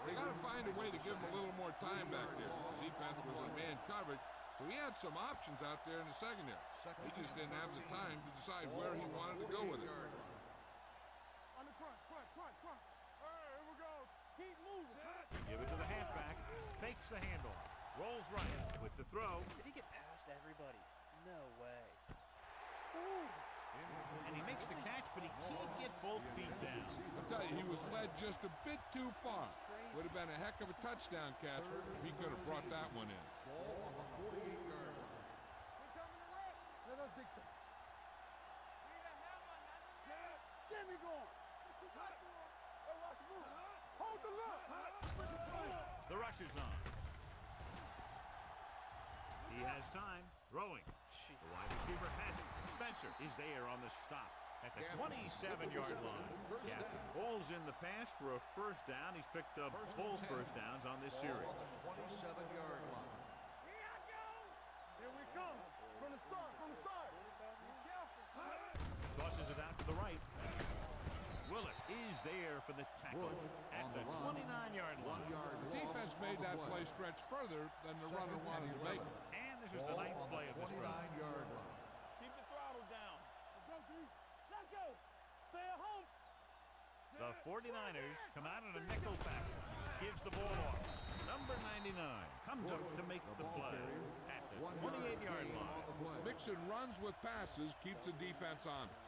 They got to find a way to give him a little more time back there. The defense was in man coverage, so he had some options out there in the secondary. He just didn't have the time to decide where he wanted to go with it. On the crunch. All right, here we go. Keep moving. Give it to the halfback. Fakes the handle. Rolls right with the throw. Did he get past everybody? No way. And he makes the catch, but he can't get both feet down. I'll tell you, he was led just a bit too far. Would have been a heck of a touchdown catch if he could have brought that one in. Ball on the 48-yard line. We're coming to red. Let us dictate. Get me going. Hey, watch the move. Hold the look. The rush is on. He has time. Throwing. The wide receiver has it. Spencer is there on the stop at the 27-yard line. Yeah, Ball's in the pass for a 1st down. He's picked up both 1st downs on this series. Ball on the 27-yard line. Here we come. From the start. Be careful. Tosses it out to the right. Willis is there for the tackle at the 29-yard line. The defense made that play stretch further than the runner wanted to make it. And this is the 9th play of this drive. 29-yard line. Keep the throttle down. Let's go, D. Let's go. Stay at home. The 49ers come out in a nickel package. Gives the ball off. Number 99 comes up to make the play at the 28-yard line. Mixing runs with passes keeps the defense on it.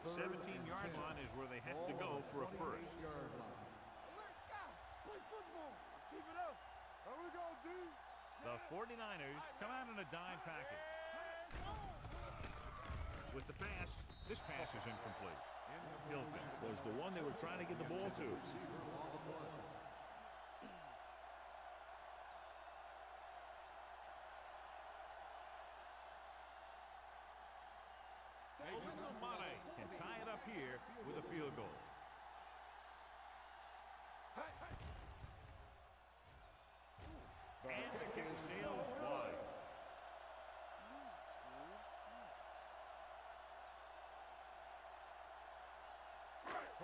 17-yard line is where they have to go for a 1st. Let's go. Play football. Keep it up. Here we go, D. The 49ers come out in a dime package. With the pass, this pass is incomplete. Hilton was the one they were trying to get the ball to. Mane can tie it up here with a field goal. And the kick sails wide. Nice, dude. Nice.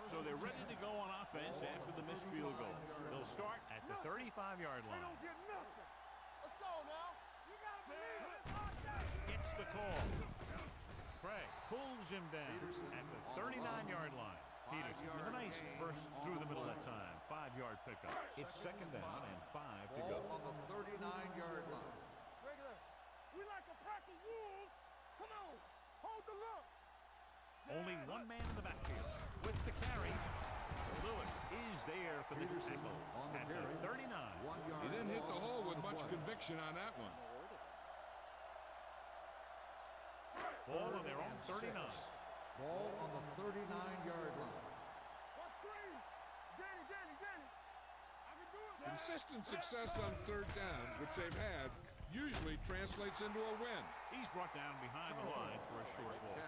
So they're ready to go on offense after the missed field goal. They'll start at the 35-yard They line. don't get nothing. Let's go now. You gotta believe it. Gets the call. Craig pulls him down at the 39-yard line. Peterson with a nice burst through the middle that time. 5-yard pickup. It's 2nd down and 5 to go. Ball on the 39-yard line. Regular. We like a pack of wolves. Come on. Hold the look. Only one man in the backfield with the carry. Lewis is there for the tackle at the 39. 1 yard. He didn't hit the hole with much conviction on that one. Ball on their own 39. Ball on the 39-yard line. What screen? Danny. I can do it. Consistent success on 3rd down, which they've had, usually translates into a win. He's brought down behind the line for a short loss.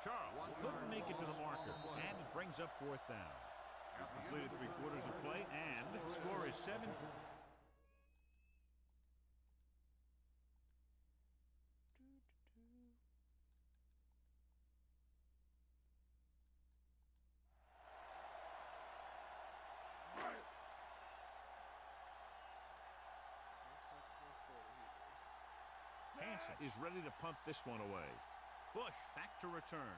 Charles couldn't make it to the marker, and it brings up 4th down. He's completed 3 quarters of play, and the score is 7. Hansen is ready to punt this one away. Bush back to return.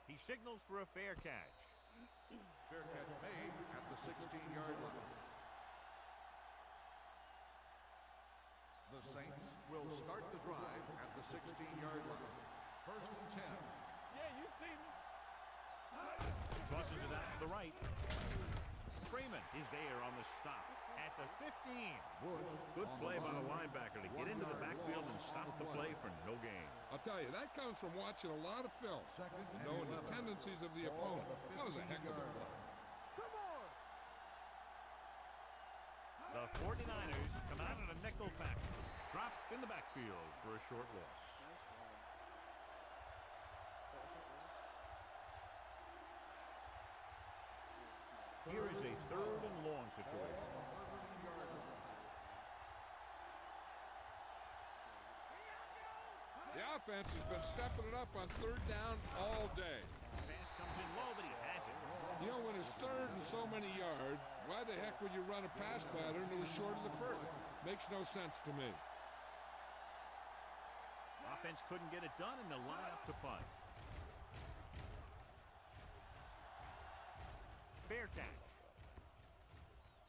He signals for a fair catch. Fair catch made at the 16-yard line. The Saints will start the drive at the 16-yard line. 1st and 10. Yeah, you see me. Tosses it out to the right. Freeman is there on the stop at the 15. Good play by the linebacker to get into the backfield and stop the play for no gain. I'll tell you, that comes from watching a lot of film, knowing the tendencies of the opponent. That was a heck of a play. Come on. The The 49ers come out in a nickel package. Dropped in the backfield for a short loss. Nice run. Is that what that was? Here is a 3rd and long situation. The offense has been stepping it up on 3rd down all day. Pass comes in low, but he has it. You know, when it's 3rd and so many yards, why the heck would you run a pass pattern that was short of the 1st? Makes no sense to me. Offense couldn't get it done, and they'll line up to punt. Fair catch.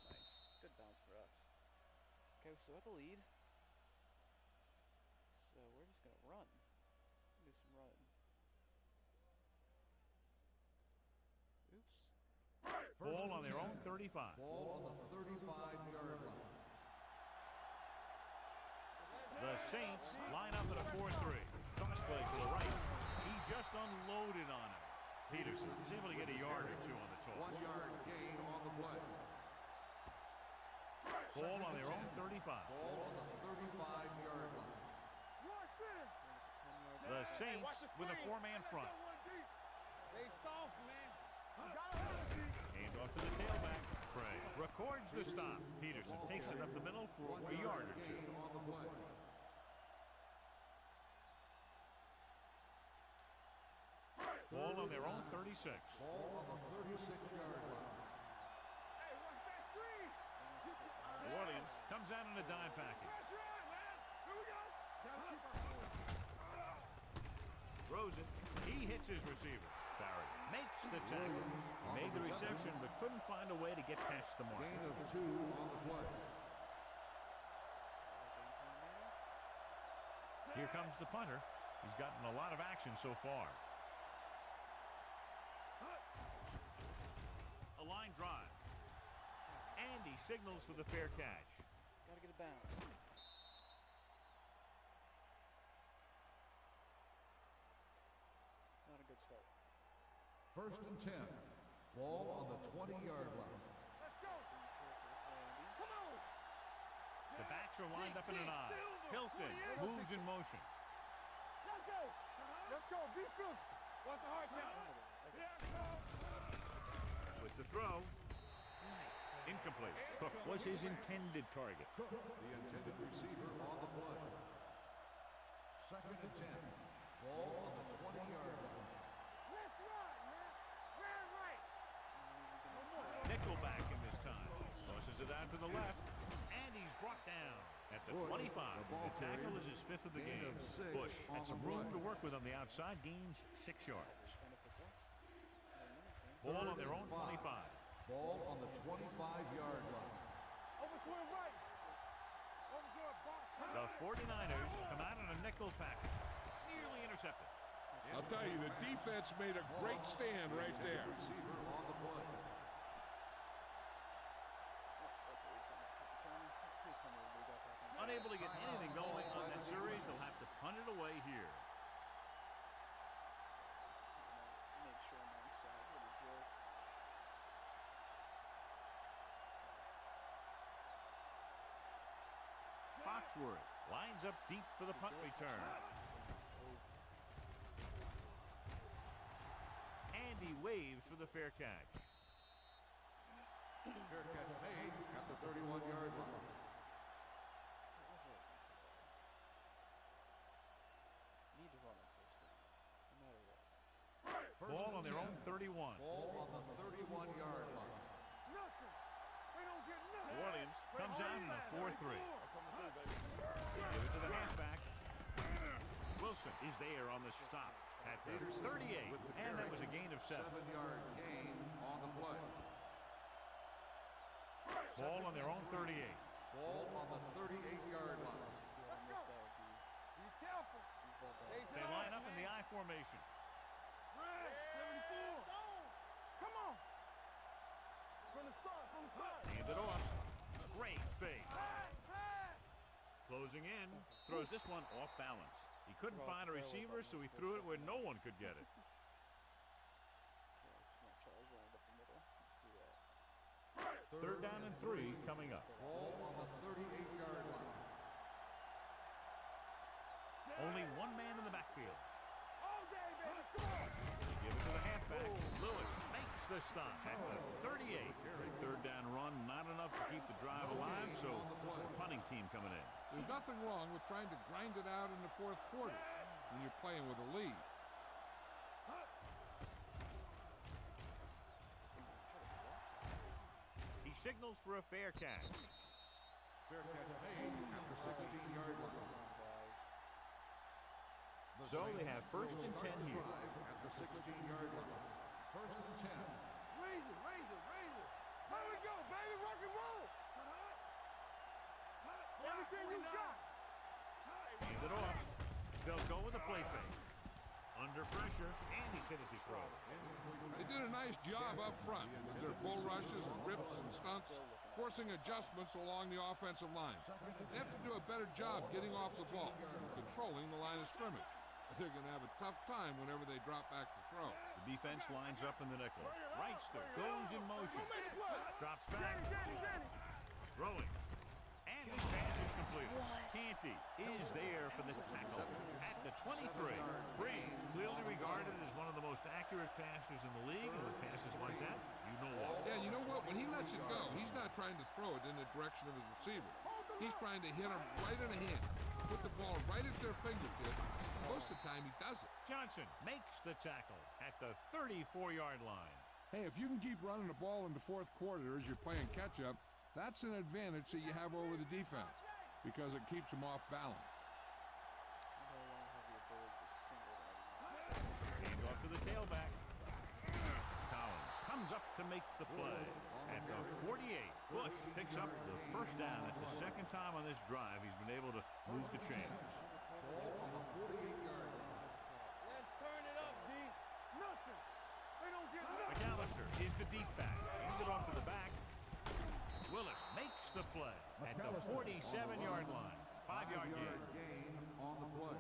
Nice. Good bounce for us. Okay, we still got the lead. So we're just going to run. Do some running. Oops. Ball on their own 35. Ball on the 35-yard line. The Saints line up at a 4-3. Toss play to the right. He just unloaded on him. Peterson was able to get a yard or two on the toss. 1-yard gain on the play. Ball on their own 35. Ball on the 35-yard line. The Saints with a 4-man front. They soft, man. Hand off to the tailback. Craig records the stop. Peterson takes it up the middle for a yard or two. Gain on the play. Ball on their own 36. Ball on the 36-yard line. Hey, watch that screen. New Orleans comes out in a dime package. Pressure on, man. Here we go. Gotta keep our Rosen, he hits his receiver. Barry makes the tackle. He made the reception, but couldn't find a way to get past the mark. Gain of 2 on the play. Here comes the punter. He's gotten a lot of action so far. A line drive. And he signals for the fair catch. Gotta get a bounce. Not a good start. 1st and 10. Ball on the 20-yard line. Let's go. Being careful with Randy. Come on. The backs are lined up in an I. Hilton moves in motion. Let's go. Let's go. Be physical. Watch the hard count. With the throw, Nice play. incomplete. Cook was his intended target. Cook, the intended receiver on the play. 2nd and 10. Ball on the 20-yard line. Let's run, man. Run right. Nickelback in this time. Tosses it out to the left. And he's brought down at the 25. The tackle is his 5th of the game. Bush had some room to work with on the outside. Gains 6 yards. Benefits us. Ball on their own 25. Ball on the 25-yard line. Over to the right. Over to the box. The 49ers come out in a nickel package. Nearly intercepted. I'll tell you, the defense made a great stand right there. Receiver on the play. Unable to get anything going on that series, they'll have to punt it away here. Make sure I'm on sides. What a joke. Foxworth lines up deep for the punt return. And he waves for the fair catch. Fair catch made at the 31-yard line. Need to run on 1st down, no matter what. Ball on their own 31. Ball on the 31-yard line. Nothing. They don't get nothing. New Orleans comes out in a 4-3. Give it to the halfback. Wilson is there on the stop at the 38. And that was a gain of 7. 7-yard gain on the play. Ball on their own 38. Ball on the 38-yard line. If you had missed, that would Be careful. be the bad. They line up in the I formation. Red, 74. Come on. From the start, from the start. Hand it off. Great fake. Pass, pass. Closing in. Throws this one off balance. He couldn't find a receiver, so he threw it where no one could get it. Okay, just want Charles running up the middle. Let's do that. 3rd down and 3 coming up. Ball on Only one man in the backfield. All day, baby. Come on. They give it to the halfback. Lewis makes the stop at the 38. Big third down run, not enough to keep the drive alive, so the punting team coming in. There's nothing wrong with trying to grind it out in the fourth quarter when you're playing with a lead. He signals for a fair catch. Fair catch made at the 16-yard line. So they have first and 10 here. At the 16-yard line. First and 10. Raise it, raise it, raise it. There we go, baby. Rock and roll. Everything you got. Hand it off. They'll go with a play fake. Under pressure, and he's hit as he throws. They did a nice job up front with their bull rushes and rips and stunts, forcing adjustments along the offensive line. They have to do a better job getting off the ball, controlling the line of scrimmage. They're going to have a tough time whenever they drop back to throw. The defense lines up in the nickel. Wrightster goes in motion. Drops back. Throwing. And his pass is completed. Canty is there for the tackle at the 23. Breeze, clearly regarded as one of the most accurate passers in the league, and with passes like that, you know what. Yeah, you know what? When he lets it go, he's not trying to throw it in the direction of his receiver. He's trying to hit him right in the hand, put the ball right at their fingertip. Most of the time, he does it. Johnson makes the tackle at the 34-yard line. Hey, if you can keep running the ball in the fourth quarter as you're playing catch-up, that's an advantage that you have over the defense because it keeps them off balance. Hand off to the tailback. Collins comes up to make the play. At the 48, Bush picks up the first down. That's the second time on this drive he's been able to move the chains. Ball on the 48-yard line. Let's turn it up, D. Nothing. They don't get nothing. McAllister is the deep back. Hand it off to the back. Willis makes the play at the 47-yard line. 5-yard gain. On the play.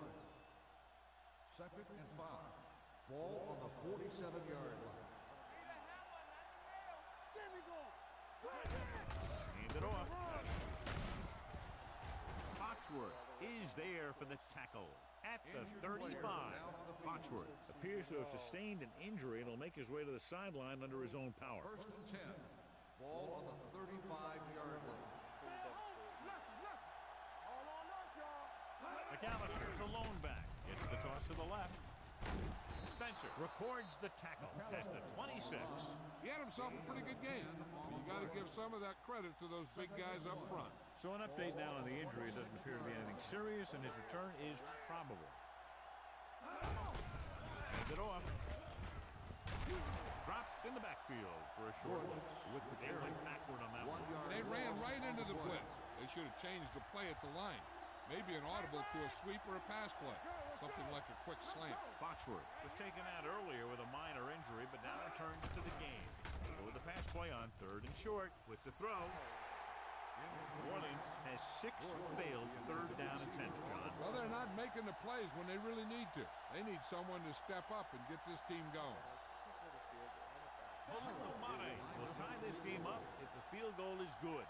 Second and 5. Ball on the 47-yard line. Give me going. Hand it off. Foxworth is there for the tackle at the 35. Foxworth appears to have sustained an injury and will make his way to the sideline under his own power. First and 10. Ball on the 35-yard line. McAllister, the lone back, gets the toss to the left. Spencer records the tackle at the 26. He had himself a pretty good game. But you got to give some of that credit to those big guys up front. So an update now on the injury. It doesn't appear to be anything serious, and his return is probable. Hand it off. Dropped in the backfield for a short blitz. They went backward on that one. They ran right into the blitz. They should have changed the play at the line. Maybe an audible to a sweep or a pass play. Something like a quick slant. Foxworth was taken out earlier with a minor injury, but now returns to the game. They go with the pass play on 3rd and short with the throw. New Orleans has 6 failed 3rd down attempts, John. Well, they're not making the plays when they really need to. They need someone to step up and get this team going. Mane will tie this game up if the field goal is good.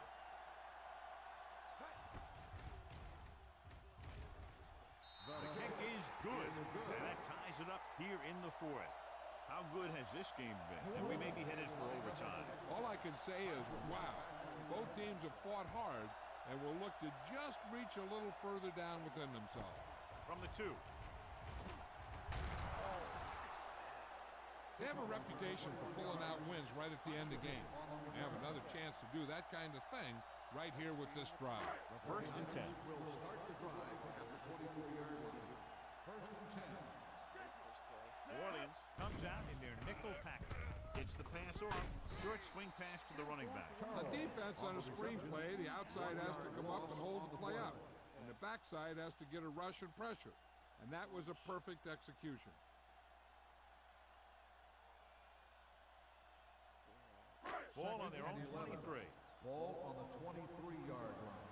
The kick is good, and that ties it up here in the 4th. How good has this game been? And we may be headed for overtime. All I can say is, wow. Both teams have fought hard and will look to just reach a little further down within themselves. From the 2. They have a reputation for pulling out wins right at the end of games. They have another chance to do that kind of thing right here with this drive. First and 10. Will start the drive at the 24-yard line. First and 10. New Orleans comes out in their nickel package. It's the pass off. Short swing pass to the running back. A defense on a screen play, the outside has to come up and hold the play up. And the backside has to get a rush and pressure. And that was a perfect execution. Ball on their own 23. Ball on the 23-yard line.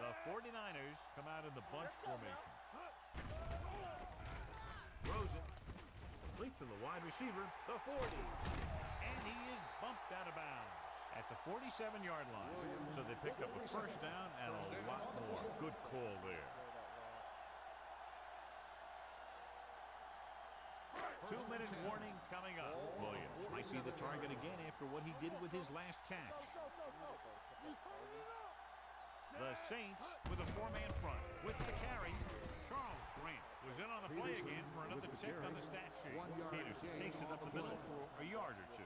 The 49ers come out in the bunch formation. Throws it. Complete to the wide receiver, the 40. And he is bumped out of bounds at the 47-yard line. So they pick up a first down and a lot more. Good call there. 2-minute warning coming up. Williams might be the target again after what he did with his last catch. The Saints with a 4-man front. With the carry, Charles Grant was in on the play again for another check on the stat sheet. Peterson takes it up the middle for a yard or two.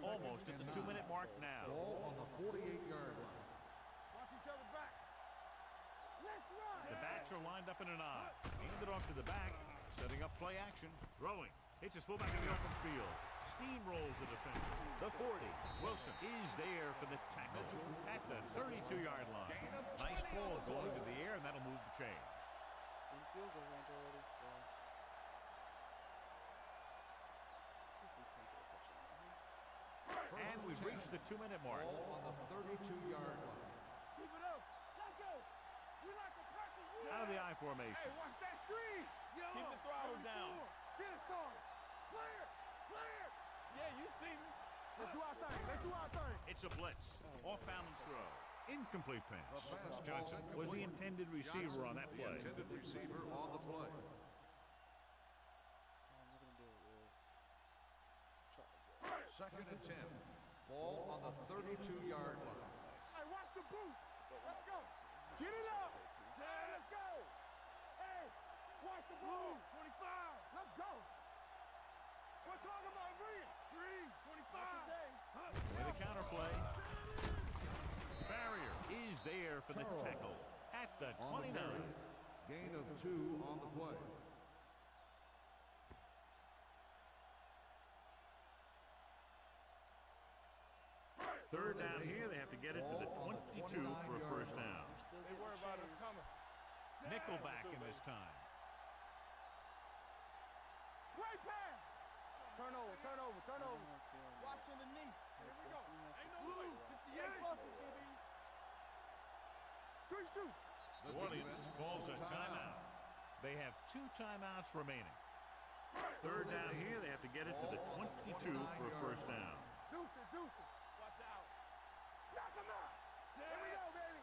Almost at the 2-minute mark now. Ball on the 48-yard line. Watch each other back. Let's run. The backs are lined up in an I. Hand it off to the back, setting up play action. Throwing. Hits his fullback in the open field. Steamrolls the defender. The 40. Wilson is there for the tackle at the 32-yard line. Nice ball going to the air, and that'll move the chains. In field goal range already, so see if we can get a touchdown. And we've reached the 2-minute mark. Ball on the 32-yard line. Keep it up. Let's go. We like to practice. Out of the I formation. Hey, watch that screen. Yellow. Keep the throttle down. Get it, son. Play it. Play it. Yeah, you see me. Let's do our thing. Let's do our thing. It's a blitz. Off-balance throw. Incomplete pass. Johnson was the intended receiver on that play. Intended receiver on the play. We're gonna do it with Charles there. Second and 10. Ball on the 32-yard line. Hey, watch the boot. Let's go. Get it up. Yeah, let's go. Hey, watch the ball. 25. Let's go. We're talking about green. Green. 25. With a counterplay. Barrier is there for the tackle at the 29. Gain of 2 on the play. Third down here, they have to get it to the 22 for a first down. They worry about us coming. Nickelback in this time. Great pass. Turnover, turnover, turnover. Watch underneath. Here we go. Ain't no blue. 58 buckets, DB. Good shoot. New Orleans calls a timeout. They have 2 timeouts remaining. Third down here, they have to get it to the 22 for a first down. Deuce it, deuce it. Watch out. Knock him out. Here we go, baby.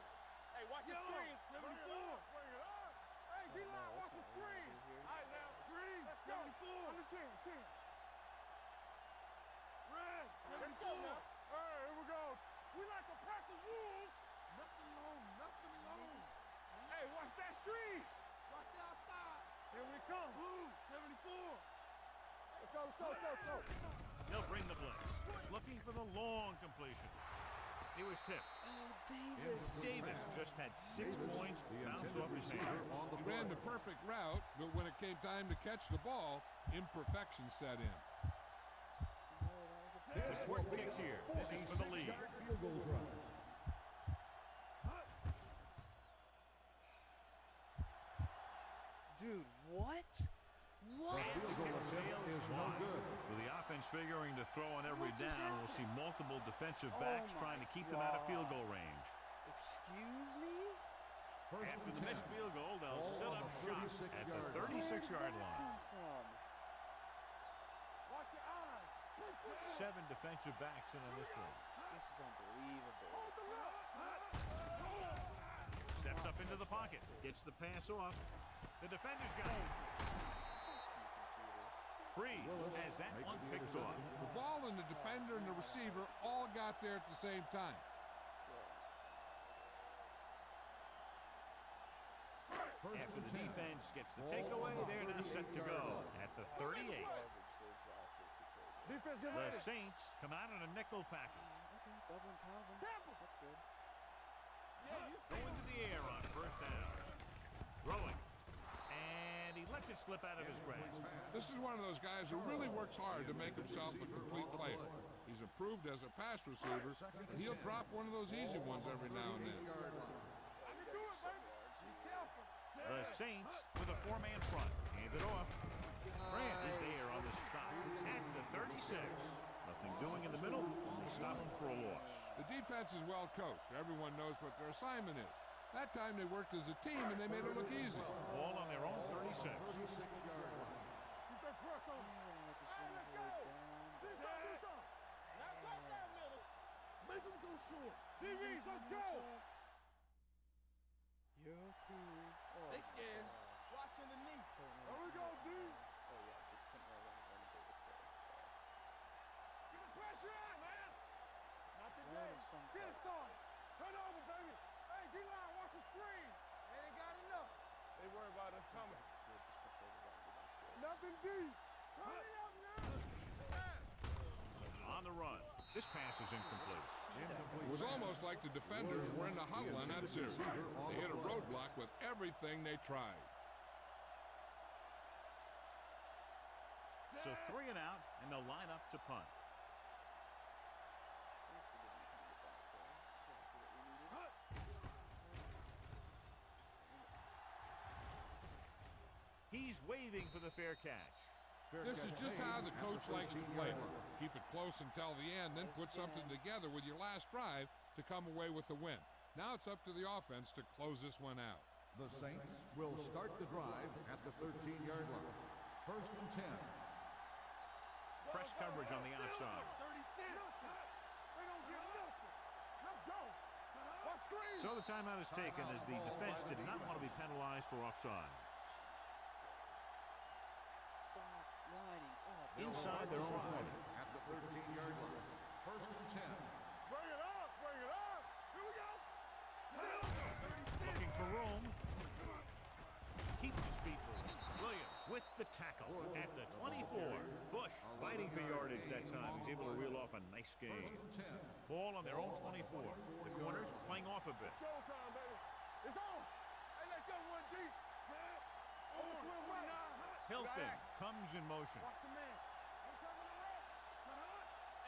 Hey, watch the screen. 74. Bring it on. Hey, D-line, watch the screen. All right, now. Green. 74. On the 10. Red. 74. Let's go now. All right, here we go. We like to pack the wolves. Nothing long, nothing long. Hey, watch that screen. Watch the outside. Here we come. Blue. 74. Let's go, let's go, let's go, let's go. They'll bring the blitz. Looking for the long completion. It was tipped. Oh, Davis. Davis just had 6 points bounce off his hand. He ran the perfect route, but when it came time to catch the ball, imperfection set in. No, that was a The quick kick here. This is for the lead. Field goal drive. Dude, what? What? Field goal attempt is no good. With the offense figuring to throw on every What just down, we'll see multiple defensive backs Oh trying my to keep them out of field God. goal range. Excuse me? First After and the 10. missed field goal, they'll Ball set on up the shop 36 at the yard line. 36-yard Where did that line. come from? Watch your eyes. 7 defensive backs in on this one. This is unbelievable. Hold the look. Steps up into the pocket. Gets the pass off. The defender's got it. Breeze has that Makes one the picked off. interception. The ball and the defender and the receiver all got there at the same time. First After and the 10. defense gets the takeaway, they're now set to go at the 38. Defense, get The ready. Saints come out in a nickel package. Okay, doubling Calvin. Tampa. That's good. Yeah, you see Going to the air on first down. Throwing. And he lets it slip out of his grasp. This is one of those guys who really works hard to make himself a complete player. He's improved as a pass receiver, and he'll drop one of those easy ones every now and then. I can do it, baby. Be careful. The Saints with a 4-man front. Hand it off. Grant is there on the stop at the 36. Nothing doing in the middle. They stop him for a loss. The defense is well coached. Everyone knows what their assignment is. That time they worked as a team and they made it look easy. Ball on their own 36. 36-yard line. Keep that press on. Make him go short. How many DBs, let's go. timeouts left? You're cool. Oh, They my scared. gosh. Watch underneath. Totally There we go, didn't D. Oh yeah, couldn't roll on the Davis play. Get the pressure on, man. Not Zone today. of some Get type. it started. Turn over, baby. Hey, D-line, watch the screen. They ain't got enough. They worry about us coming. Would just prefer to run against this. Nothing deep. Turn it up now. On the run. This pass is incomplete. It was almost like the defenders were in the huddle on that series. They hit a roadblock with everything they tried. So 3 and out, and they'll line up to punt. Thanks for giving me time to back there. That's exactly what we needed. He's waving for the fair catch. This is just how the coach likes to play. Keep it close until the end, then put something together with your last drive to come away with the win. Now it's up to the offense to close this one out. The Saints will start the drive at the 13-yard line. First and 10. Press coverage on the outside. 36. They don't get nothing. Let's go. Let's screen. So the timeout is taken as the defense did not want to be penalized for offside. Stop lining up. Inside their own 20. At the 13-yard line. First and 10. Bring it up. Bring it up. Here we go. Looking for room. Keeps his feet moving. Williams with the tackle at the 24. Bush fighting for yardage that time. He's able to reel off a nice gain. First and 10. Ball on their own 24. The corners playing off a bit. Showtime, baby. It's on. Hey, let's go one deep. Over swim right. Hilton comes in motion. Watch the man. I'm coming around.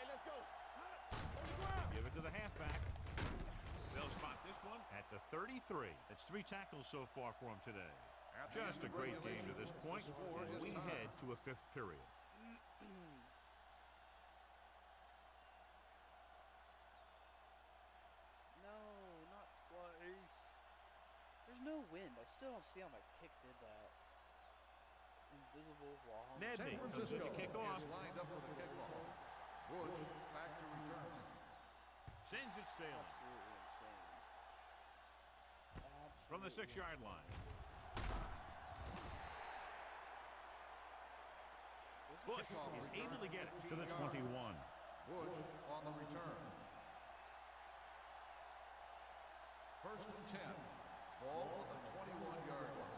Hey, let's go. On the ground. Give it to the halfback. They'll spot this one at the 33. That's 3 tackles so far for him today. Just a great game to this point, as we head to a 5th period. No, not twice. There's no wind. I still don't see how my kick did that. Invisible wall. Nedney San comes in Francisco to kick off. is lined up for the kickoff. Bush back to return. Sends it sailing Absolutely insane. from the Absolutely 6-yard insane. line. What's Bush the is kickoff? able to get it to the 21. Bush on the return. First and 10. Ball on the 21-yard line.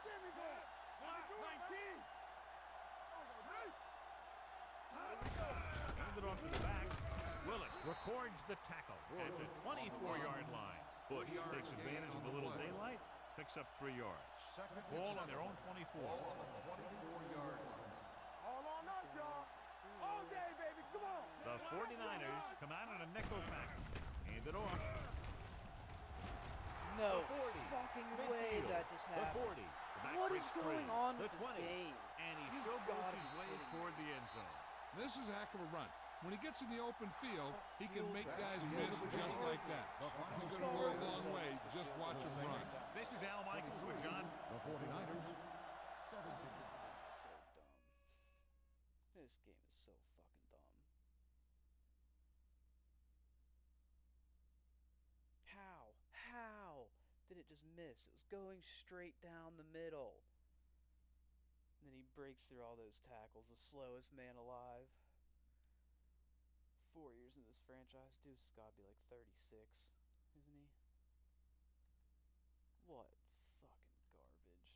Give me that. 19. Hand it off to the back. Willis records the tackle at the 24-yard line. Bush takes advantage of the little daylight, picks up 3 yards. Second and Ball on 7. their own 24. Ball on the 24-yard line. All on us, y'all. All day, baby. Come on. The 49ers come out in a nickel package. Hand it off. No The 40. fucking way Midfield. that just The happened. 40. The back What is breaks going free. on The with this 20. game? And he You've showboats gotta his be way kidding toward me. the end zone. This is a heck of a run. When he gets in the open field, he can Field make goal. guys Still miss good just like yardage. that. He's going to Garbage go a long that way. gets the Just field watch goal. him run. This is Al Michaels with John. The 49ers, 17. This game is so dumb. This game is so fucking dumb. How did it just miss? It was going straight down the middle. And then he breaks through all those tackles, the slowest man alive. 4 years in this franchise, Deuce has got to be like 36, isn't he? What fucking garbage.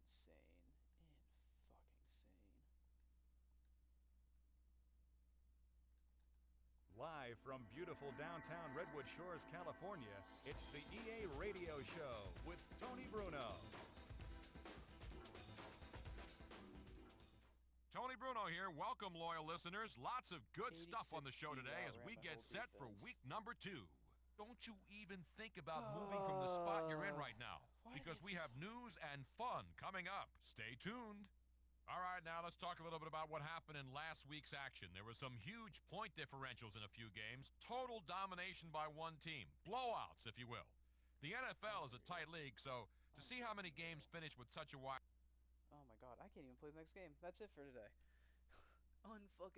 Insane. Fucking insane. Live from beautiful downtown Redwood Shores, California, it's the EA Radio Show with Tony Bruno. Tony Bruno here. Welcome, loyal listeners. Lots of good stuff on the 86 show today as around we my get whole set for defense. week number 2. Don't you even think about moving from the spot you're in right now, why because we is- have news and fun coming up. Stay tuned. All right, now let's talk a little bit about what happened in last week's action. There were some huge point differentials in a few games. Total domination by one team. Blowouts, if you will. The NFL is a tight league, so to see how many games finish with such a wide... Oh my god, I can't even play the next game. That's it for today. Unfucking